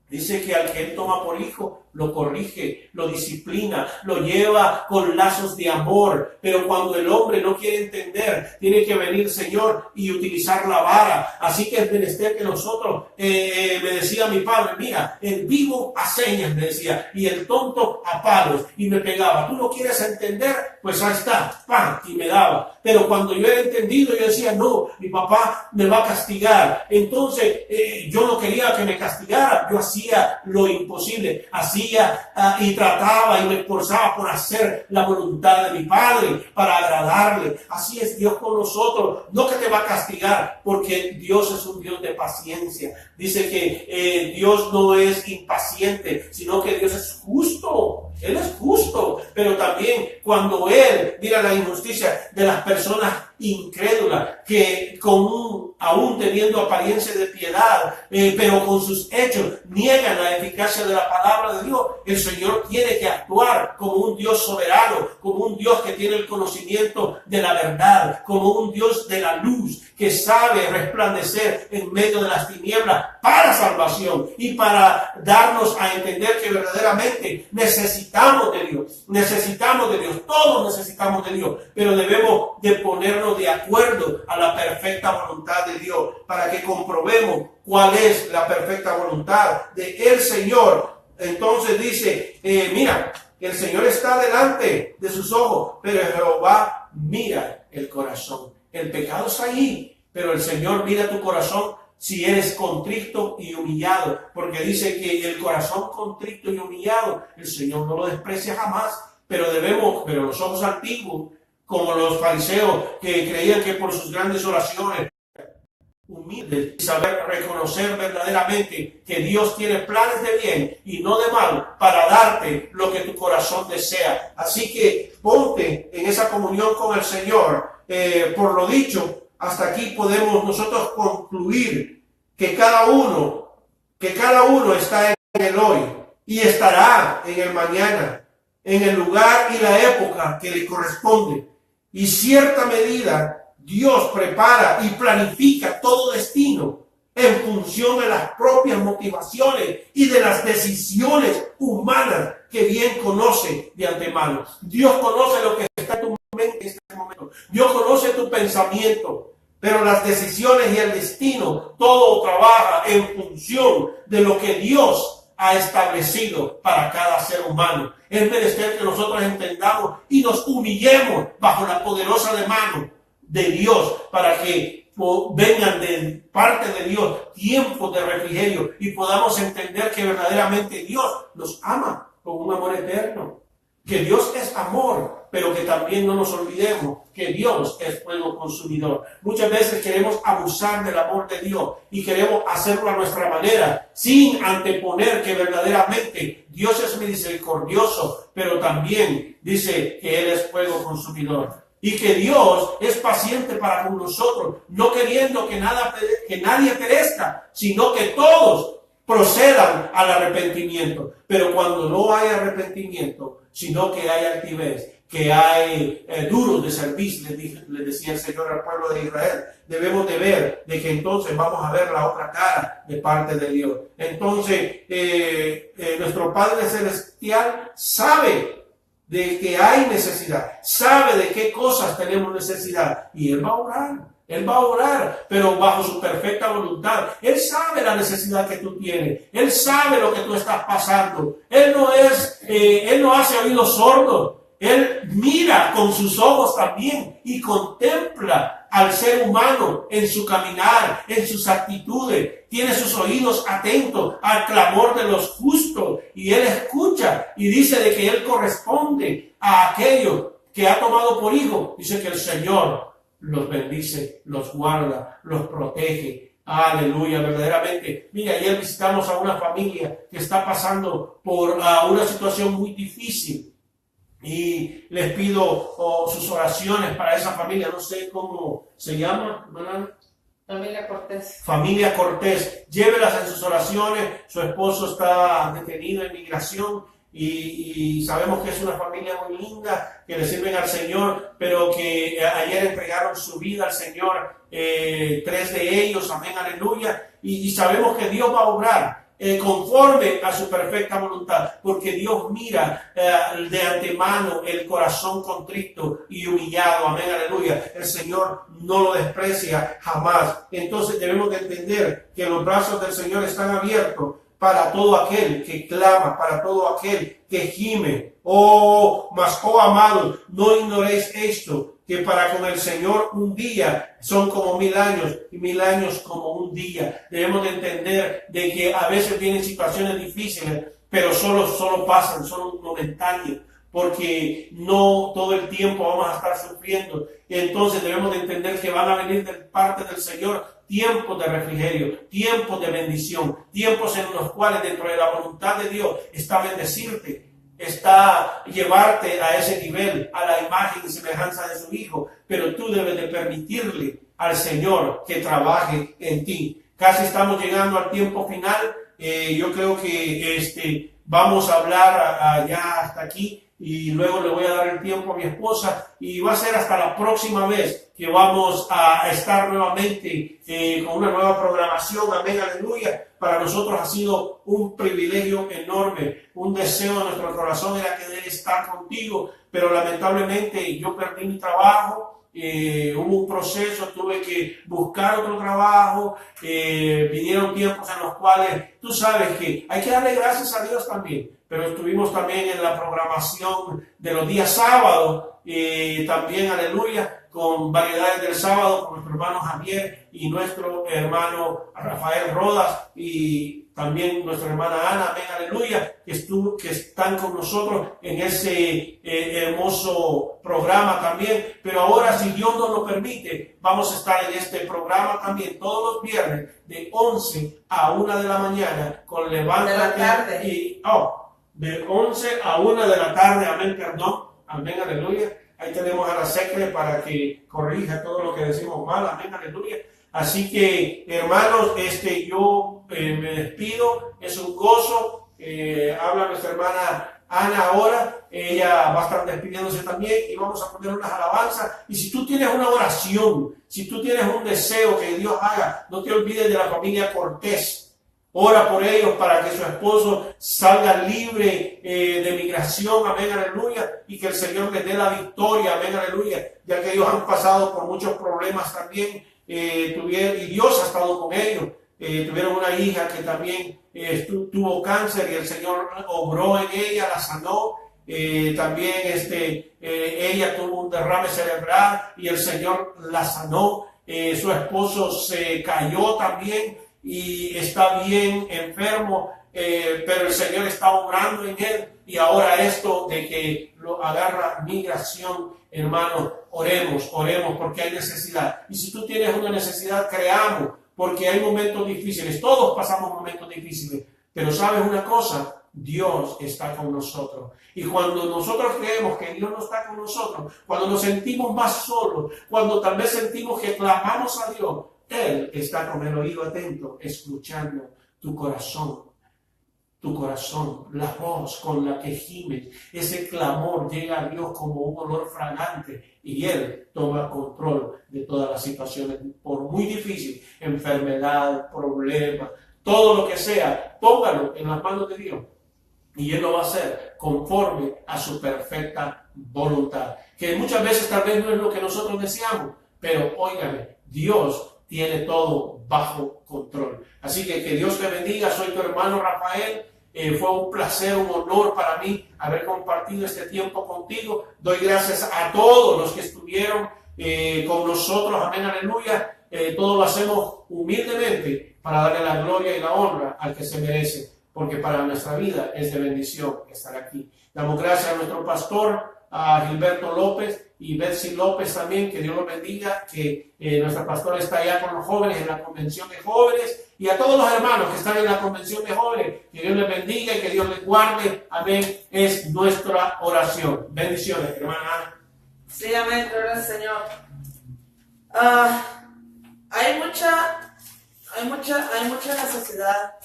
S3: Dice que al que Él toma por hijo, lo corrige, lo disciplina, lo lleva con lazos de amor. Pero cuando el hombre no quiere entender, tiene que venir el Señor y utilizar la vara. Así que es menester que nosotros, me decía mi padre, mira, el vivo a señas, me decía, y el tonto a palos, y me pegaba. ¿Tú no quieres entender? Pues ahí está, ¡pam! Y me daba. Pero cuando yo era entendido, yo decía, no, mi papá me va a castigar. Entonces, yo no quería que me castigara, yo hacía lo imposible, y trataba y me esforzaba por hacer la voluntad de mi padre, para agradarle. Así es Dios con nosotros, no que te va a castigar, porque Dios es un Dios de paciencia. Dice que Dios no es impaciente, sino que Dios es justo. Él es justo, pero también cuando Él mira la injusticia de las personas incrédulas, que aún teniendo apariencia de piedad, pero con sus hechos niegan la eficacia de la palabra de Dios, el Señor tiene que actuar como un Dios soberano, como un Dios que tiene el conocimiento de la verdad, como un Dios de la luz, que sabe resplandecer en medio de las tinieblas para salvación y para darnos a entender que verdaderamente necesitamos de Dios, todos necesitamos de Dios, pero debemos de ponernos de acuerdo a la perfecta voluntad de Dios para que comprobemos cuál es la perfecta voluntad de el Señor. Entonces dice, mira, el Señor está delante de sus ojos, pero Jehová mira el corazón. El pecado está ahí, pero el Señor mira tu corazón si eres contrito y humillado, porque dice que el corazón contrito y humillado, el Señor no lo desprecia jamás. Pero los ojos antiguos, como los fariseos que creían que por sus grandes oraciones humildes y saber reconocer verdaderamente que Dios tiene planes de bien y no de mal para darte lo que tu corazón desea. Así que ponte en esa comunión con el Señor. Por lo dicho, hasta aquí podemos nosotros concluir que cada uno está en el hoy y estará en el mañana, en el lugar y la época que le corresponde. Y cierta medida Dios prepara y planifica todo destino en función de las propias motivaciones y de las decisiones humanas que bien conoce de antemano. Dios conoce lo que está en tu mente en este momento. Dios conoce tu pensamiento, pero las decisiones y el destino, todo trabaja en función de lo que Dios ha establecido para cada ser humano. Es menester que nosotros entendamos y nos humillemos bajo la poderosa mano de Dios para que vengan de parte de Dios tiempos de refrigerio y podamos entender que verdaderamente Dios nos ama con un amor eterno, que Dios es amor, pero que también no nos olvidemos que Dios es fuego consumidor. Muchas veces queremos abusar del amor de Dios y queremos hacerlo a nuestra manera, sin anteponer que verdaderamente Dios es misericordioso, pero también dice que Él es fuego consumidor. Y que Dios es paciente para con nosotros, no queriendo que nadie perezca, sino que todos procedan al arrepentimiento. Pero cuando no hay arrepentimiento, sino que hay altivez, que hay duros de servicio, le decía el Señor al pueblo de Israel, debemos de ver de que entonces vamos a ver la otra cara de parte de Dios. Entonces, nuestro Padre Celestial sabe de que hay necesidad, sabe de qué cosas tenemos necesidad y Él va a orar, pero bajo su perfecta voluntad. Él sabe la necesidad que tú tienes, Él sabe lo que tú estás pasando. Él no hace oídos sordos, Él mira con sus ojos también y contempla al ser humano en su caminar, en sus actitudes. Tiene sus oídos atentos al clamor de los justos y Él escucha y dice de que Él corresponde a aquello que ha tomado por hijo. Dice que el Señor los bendice, los guarda, los protege. Aleluya, verdaderamente. Mira, ayer visitamos a una familia que está pasando por una situación muy difícil y les pido sus oraciones para esa familia. No sé cómo se llama, ¿verdad?
S2: Familia Cortés.
S3: Familia Cortés, llévelas en sus oraciones. Su esposo está detenido en migración y sabemos que es una familia muy linda, que le sirven al Señor, pero que ayer entregaron su vida al Señor, 3 de ellos, amén, aleluya, y sabemos que Dios va a obrar conforme a su perfecta voluntad, porque Dios mira de antemano el corazón contrito y humillado, amén, aleluya. El Señor no lo desprecia jamás. Entonces debemos de entender que los brazos del Señor están abiertos para todo aquel que clama, para todo aquel que gime. Oh amados, no ignoréis esto, que para con el Señor un día son como 1000 años y 1000 años como un día. Debemos de entender de que a veces vienen situaciones difíciles, pero solo pasan, son momentáneas, porque no todo el tiempo vamos a estar sufriendo. Entonces debemos de entender que van a venir de parte del Señor tiempos de refrigerio, tiempos de bendición, tiempos en los cuales dentro de la voluntad de Dios está bendecirte, está llevarte a ese nivel, a la imagen y semejanza de su Hijo, pero tú debes de permitirle al Señor que trabaje en ti. Casi estamos llegando al tiempo final. Yo creo que vamos a hablar ya hasta aquí y luego le voy a dar el tiempo a mi esposa y va a ser hasta la próxima vez que vamos a estar nuevamente con una nueva programación. Amén, aleluya. Para nosotros ha sido un privilegio enorme, un deseo de nuestro corazón era querer estar contigo, pero lamentablemente yo perdí mi trabajo. Hubo un proceso, tuve que buscar otro trabajo, vinieron tiempos en los cuales tú sabes que hay que darle gracias a Dios también, pero estuvimos también en la programación de los días sábados, también aleluya, con variedades del sábado con nuestro hermano Javier y nuestro hermano Rafael Rodas y también nuestra hermana Ana, amén, aleluya, que están con nosotros en ese hermoso programa también. Pero ahora, si Dios nos lo permite, vamos a estar en este programa también todos los viernes de 11 a 1 de la mañana con Levántate y de 11 a 1 de la tarde, amén, perdón, amén, aleluya. Ahí tenemos a la secre para que corrija todo lo que decimos mal, amén, aleluya. Así que, hermanos, yo me despido, es un gozo. Habla nuestra hermana Ana ahora, ella va a estar despidiéndose también y vamos a poner unas alabanzas. Y si tú tienes una oración, si tú tienes un deseo que Dios haga, no te olvides de la familia Cortés. Ora por ellos para que su esposo salga libre de migración, amén, aleluya, y que el Señor les dé la victoria, amén, aleluya, ya que ellos han pasado por muchos problemas también, y Dios ha estado con ellos. Tuvieron una hija que también tuvo cáncer y el Señor obró en ella, la sanó. También ella tuvo un derrame cerebral y el Señor la sanó. Su esposo se cayó también y está bien enfermo, pero el Señor está obrando en él. Y ahora esto de que lo agarra migración, hermanos, oremos porque hay necesidad. Y si tú tienes una necesidad, creamos, porque hay momentos difíciles. Todos pasamos momentos difíciles, pero ¿sabes una cosa? Dios está con nosotros. Y cuando nosotros creemos que Dios no está con nosotros, cuando nos sentimos más solos, cuando tal vez sentimos que clamamos a Dios, Él está con el oído atento, escuchando tu corazón, la voz con la que gimes. Ese clamor llega a Dios como un olor fragante y Él toma control de todas las situaciones, por muy difícil, enfermedad, problema, todo lo que sea, póngalo en las manos de Dios. Y Él lo va a hacer conforme a su perfecta voluntad. Que muchas veces tal vez no es lo que nosotros deseamos, pero óigame, Dios tiene todo bajo control. Así que Dios te bendiga. Soy tu hermano Rafael. Fue un placer, un honor para mí haber compartido este tiempo contigo. Doy gracias a todos los que estuvieron con nosotros. Amén, aleluya. Todo lo hacemos humildemente para darle la gloria y la honra al que se merece, porque para nuestra vida es de bendición estar aquí. Damos gracias a nuestro pastor, a Gilberto López y Betsy López también, que Dios los bendiga, que nuestra pastora está allá con los jóvenes en la convención de jóvenes, y a todos los hermanos que están en la convención de jóvenes, que Dios les bendiga y que Dios les guarde. Amén. Es nuestra oración. Bendiciones, hermana.
S2: Sí, amén, gloria al Señor. Hay mucha necesidad.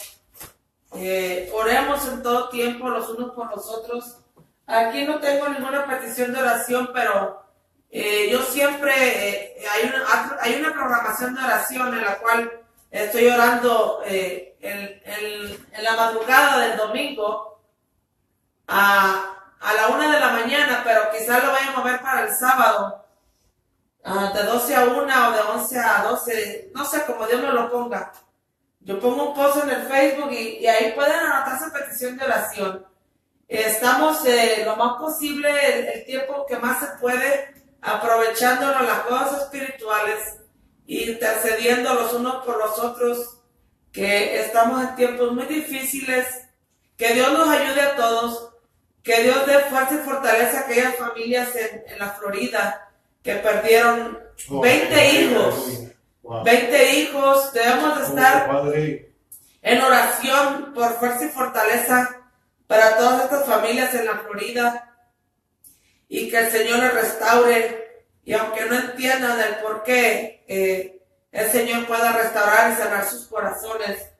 S2: Oremos en todo tiempo los unos por los otros. Aquí no tengo ninguna petición de oración, pero yo siempre hay una programación de oración en la cual estoy orando en la madrugada del domingo a la 1 de la mañana, pero quizás lo vaya a mover para el sábado, de 12 a 1 o de 11 a 12, no sé, como Dios me lo ponga. Yo pongo un post en el Facebook y ahí pueden anotar su petición de oración. Estamos lo más posible, el tiempo que más se puede, aprovechándonos las cosas espirituales, intercediendo los unos por los otros, que estamos en tiempos muy difíciles. Que Dios nos ayude a todos, que Dios dé fuerza y fortaleza a aquellas familias en la Florida que perdieron 20 hijos. Wow. 20 hijos. Debemos de estar en oración por fuerza y fortaleza para todas estas familias en la Florida, y que el Señor les restaure, y aunque no entiendan el por qué, el Señor pueda restaurar y sanar sus corazones.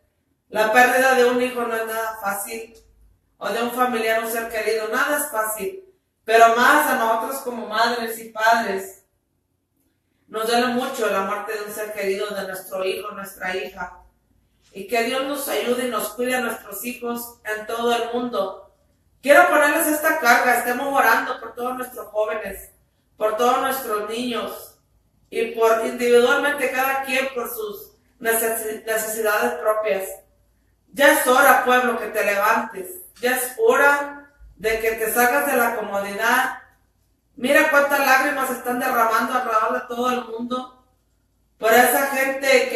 S2: La pérdida de un hijo no es nada fácil, o de un familiar, un ser querido, nada es fácil, pero más a nosotros como madres y padres nos duele mucho la muerte de un ser querido, de nuestro hijo, nuestra hija. Y que Dios nos ayude y nos cuide a nuestros hijos en todo el mundo. Quiero ponerles esta carga. Estemos orando por todos nuestros jóvenes, por todos nuestros niños, y por individualmente cada quien por sus necesidades propias. Ya es hora, pueblo, que te levantes. Ya es hora de que te salgas de la comodidad. Mira cuántas lágrimas se están derramando alrededor de todo el mundo por esa gente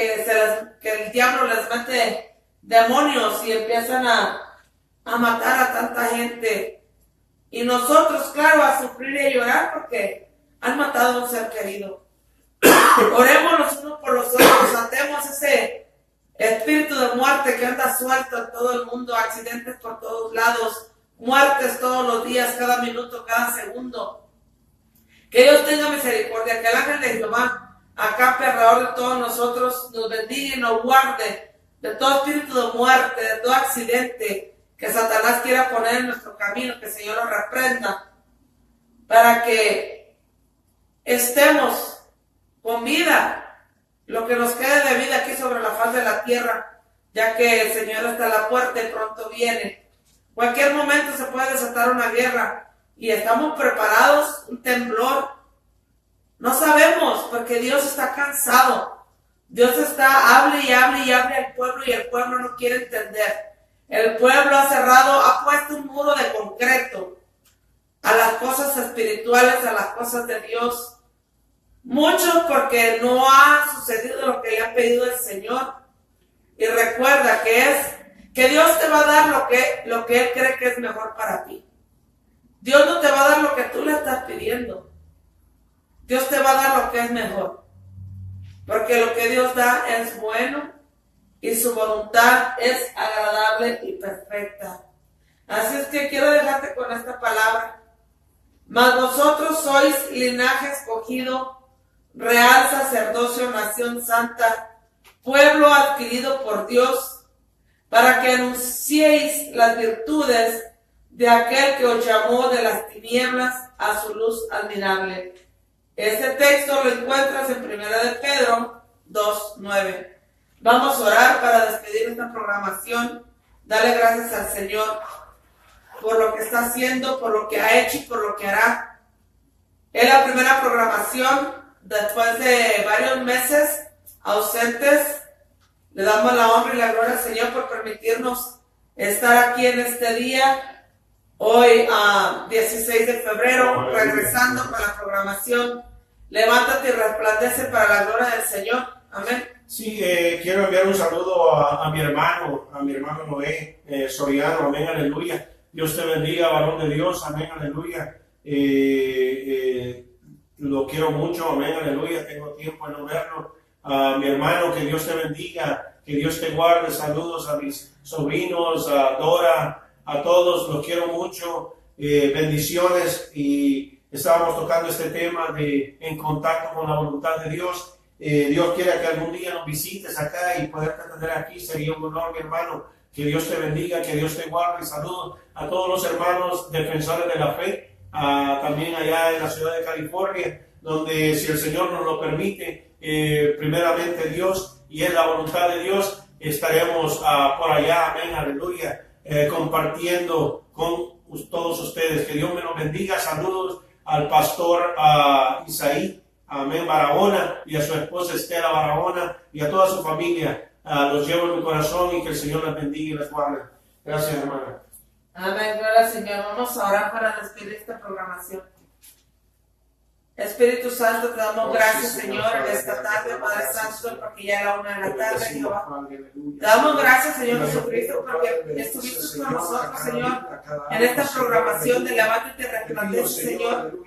S2: que el diablo les mete demonios y empiezan a matar a tanta gente. Y nosotros, claro, a sufrir y a llorar porque han matado a un ser querido. Oremos los unos por los otros, atemos ese espíritu de muerte que anda suelto en todo el mundo, accidentes por todos lados, muertes todos los días, cada minuto, cada segundo. Que Dios tenga misericordia, que el ángel de Jehová acampe alrededor de todos nosotros, nos bendiga y nos guarde de todo espíritu de muerte, de todo accidente que Satanás quiera poner en nuestro camino, que el Señor lo reprenda, para que estemos con vida, lo que nos quede de vida aquí sobre la faz de la tierra, ya que el Señor está a la puerta y pronto viene. Cualquier momento se puede desatar una guerra y estamos preparados, un temblor. No sabemos, porque Dios está cansado. Dios está, hable y hable y hable al pueblo, y el pueblo no quiere entender. El pueblo ha cerrado, ha puesto un muro de concreto a las cosas espirituales, a las cosas de Dios. Muchos porque no ha sucedido lo que le ha pedido el Señor. Y recuerda que Dios te va a dar lo que Él cree que es mejor para ti. Dios no te va a dar lo que tú le estás pidiendo. Dios te va a dar lo que es mejor. Porque lo que Dios da es bueno y su voluntad es agradable y perfecta. Así es que quiero dejarte con esta palabra. Mas vosotros sois linaje escogido, real sacerdocio, nación santa, pueblo adquirido por Dios, para que anunciéis las virtudes de aquel que os llamó de las tinieblas a su luz admirable. Este texto lo encuentras en 1 de Pedro 2:9. Vamos a orar para despedir esta programación. Dale gracias al Señor por lo que está haciendo, por lo que ha hecho y por lo que hará. Es la primera programación después de varios meses ausentes. Le damos la honra y la gloria al Señor por permitirnos estar aquí en este día. Hoy, 16 de febrero, regresando con la programación. Levántate y resplandece para la gloria del Señor. Amén.
S1: Sí, quiero enviar un saludo a mi hermano Noé Soriano. Amén, aleluya. Dios te bendiga, varón de Dios. Amén, aleluya. Lo quiero mucho, amén, aleluya, tengo tiempo de no verlo. Mi hermano, que Dios te bendiga, que Dios te guarde. Saludos a mis sobrinos, a Dora, a todos, los quiero mucho. Bendiciones. Y estábamos tocando este tema de en contacto con la voluntad de Dios. Dios quiera que algún día nos visites acá y poderte tener aquí, sería un honor, mi hermano. Que Dios te bendiga, que Dios te guarde. Saludos a todos los hermanos defensores de la fe, también allá en la ciudad de California, donde, si el Señor nos lo permite, primeramente Dios y es la voluntad de Dios, estaremos por allá, amén, aleluya, compartiendo con todos ustedes. Que Dios me los bendiga. Saludos al pastor Isaí, amén, Barahona, y a su esposa Estela Barahona, y a toda su familia. Los llevo en mi corazón, y que el Señor les bendiga y les guarde. Gracias, hermana.
S2: Amén, gloria al Señor. Vamos a orar para despedir esta programación. Espíritu Santo, te damos gracias, Señor, en esta tarde, Padre Santo, porque ya era 1 de la tarde, Jehová. Te damos gracias, Señor Jesucristo, porque estuviste con nosotros, Señor, en esta programación de Levántate y Resplandece, Señor.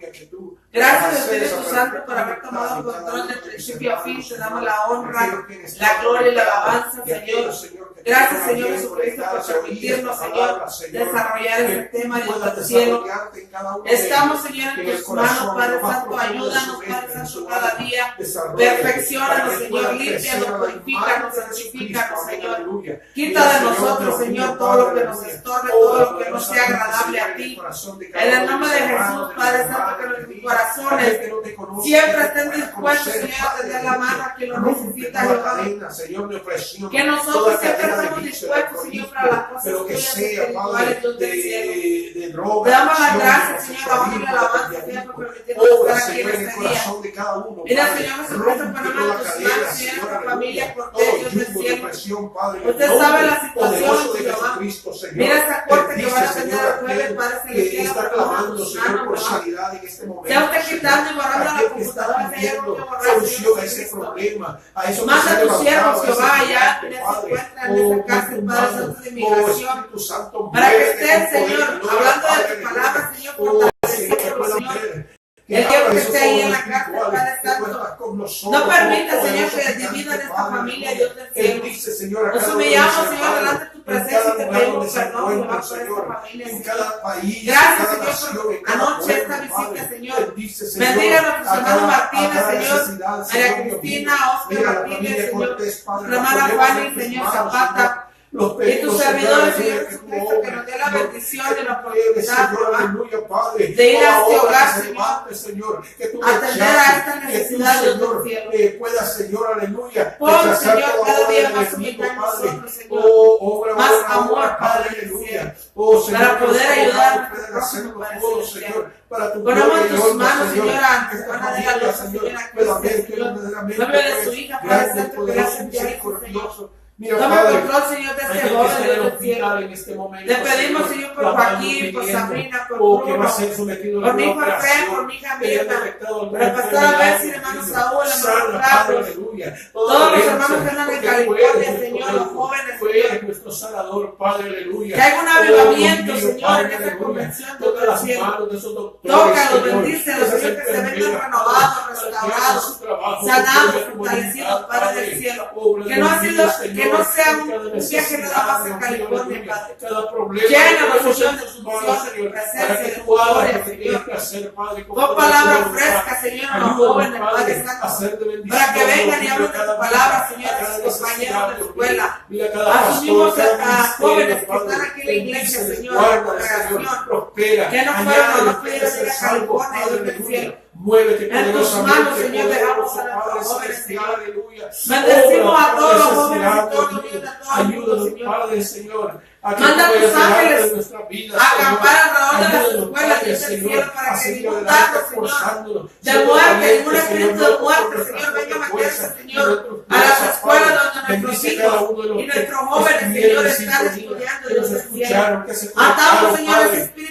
S2: Gracias, Espíritu Santo, por haber tomado control del principio a fin. Te damos la honra, la gloria y la alabanza, Señor. Gracias, Señor Jesucristo, por permitirnos, Señor, desarrollar este tema del cielo. Estamos, Señor, en tus manos, Padre Santo. Ayúdanos, Padre Santo, cada día. Perfecciónanos, Señor. Límpianos, purifícanos, santifícanos, Señor. Quita de nosotros, Señor, todo lo que nos estorbe, todo lo que no sea agradable a ti. En el nombre de Jesús, Padre Santo, que nuestros corazones siempre estén dispuestos, Señor, a tender la mano a quien lo necesita, Jehová. Que nosotros siempre estemos dispuestos, Señor, para las cosas tuyas espirituales del cielo. Te damos las gracias, Señor, la honra y la alabanza, Señor, por permitirnos estar aquí en este día. Mira, Señor Jesucristo, ponemos en tus manos, Señor, nuestra familia, por Dios del cielo. Usted sabe la situación, Jehová. Mira esa corte que van a tener el jueves, Padre Celestial, por tus manos, Jehová. Sea usted quitando y borrando la computadora, Señor, que borrar, Señor Jesucristo. Manda a tus siervos, Jehová, allá que se encuentran en esa cárcel, Padre Santo de Inmigración, para que estén, Señor, hablando de tu palabra, Señor, fortaleciendo, Señor. El que esté ahí en la cárcel, Padre Santo, no permita, Señor, que dividan esta familia, Dios del cielo. Nos humillamos, Señor, delante de tu presencia y te pedimos perdón, Jehová, por esta familia, Señor. Gracias, Señor, por anoche esta visita, Señor. Bendiga a nuestros hermanos Martínez, Señor, María Cristina, Oscar Martínez, Señor, nuestra hermana Fanny, Señor Zapata. Y tus servidores, Señor Jesucristo, que nos dé la bendición y la oportunidad, Jehová, de ir a este hogar, Señor, atender a esta necesidad del cielo.
S1: Pueda, Señor, aleluya.
S2: Pon, Señor, cada día más humildad en nosotros, Señor. Más amor, Padre del cielo. Para poder ayudar a nuestro prójimo, Padre celestial. Ponemos en tus manos, Señora, Ana de la Luz, Señora Cristo, Señor. Nombre de su hija, Padre Santo, gracias, Señor. Toma control, Señor, de este joven del cielo. Te pedimos, Señor, por Joaquín, por Sabrina, por Bruno, por mi hija Fred, por mi hija Mirna, por el pastor Alberto, hermano Saúl, hermano Carlos, todos los hermanos que andan en California, Señor, los jóvenes, Señor. Que haya un avivamiento, Señor, en esta convención del cielo. Tócalos, bendícelos, Señor, que se vengan renovados, restaurados, sanados, fortalecidos, Padre del cielo. Que no sea un viaje nada más en California, Padre. Llénanos, Señor, de tu unción, de tu presencia, de tu gloria, Señor. Con palabras frescas, Señor, a los jóvenes, Padre Santo, para que vengan y hablen de tu palabra, Señor, a sus compañeros de escuela, a sus mismos jóvenes que están aquí en la iglesia, Señor, en la congregación, que no pudieron ir a California, Dios del cielo. En tus manos, Señor, dejamos a nuestros jóvenes, Señor. Bendecimos a todos los jóvenes y todos los niños, a todo el mundo, Señor. Manda a tus ángeles a acampar alrededor de las escuelas, Dios del cielo, para que ningún dato, Señor, de muerte, ningún espíritu de muerte, Señor, venga a meterse, Señor, a las escuelas donde nuestros hijos y nuestros jóvenes, Señor, están estudiando, Dios del cielo. Atamos, Señor, ese espíritu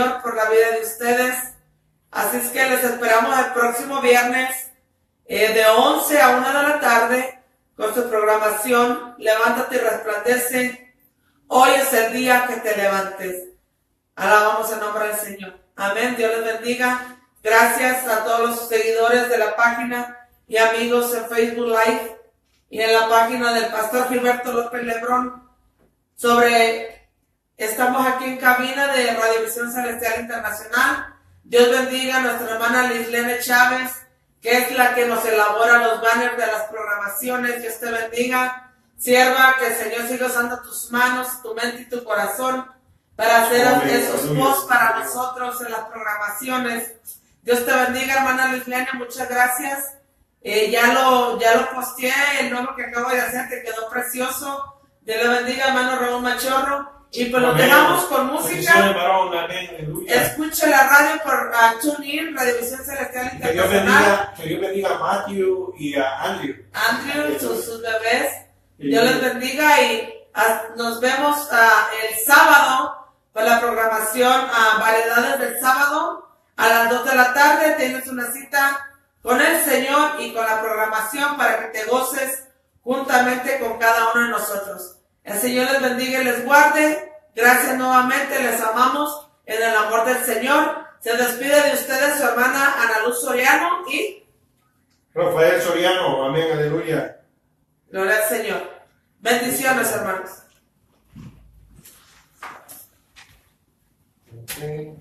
S2: Señor por la vida de ustedes. Así es que les esperamos el próximo viernes de 11 a 1 de la tarde con su programación Levántate y Resplandece. Hoy es el día que te levantes. Alabamos el nombre del Señor. Amén. Dios les bendiga. Gracias a todos los seguidores de la página y amigos en Facebook Live y en la página del pastor Gilberto López Lebrón. Estamos aquí en cabina de Radiovisión Celestial Internacional. Dios bendiga a nuestra hermana Lislene Chávez, que es la que nos elabora los banners de las programaciones. Dios te bendiga. Sierva, que el Señor siga usando tus manos, tu mente y tu corazón para hacer esos posts para nosotros en las programaciones. Dios te bendiga, hermana Lesliana, muchas gracias. Ya lo posteé, el nuevo que acabo de hacer te quedó precioso. Dios le bendiga, hermano Raúl Machorro. Y pues lo dejamos con música. Escuche la radio por TuneIn, Radiovisión Celestial Internacional.
S1: Que Dios bendiga a Matthew y a Andrew.
S2: Andrew, sus bebés. Dios les bendiga y nos vemos el sábado por la programación Variedades del Sábado a las 2 de la tarde. Tienes una cita con el Señor y con la programación para que te goces juntamente con cada uno de nosotros. El Señor les bendiga y les guarde. Gracias nuevamente, les amamos en el amor del Señor. Se despide de ustedes su hermana Ana Luz Soriano y
S1: Rafael Soriano. Amén, aleluya.
S2: gloria al Señor. Bendiciones, hermanos.
S1: Okay.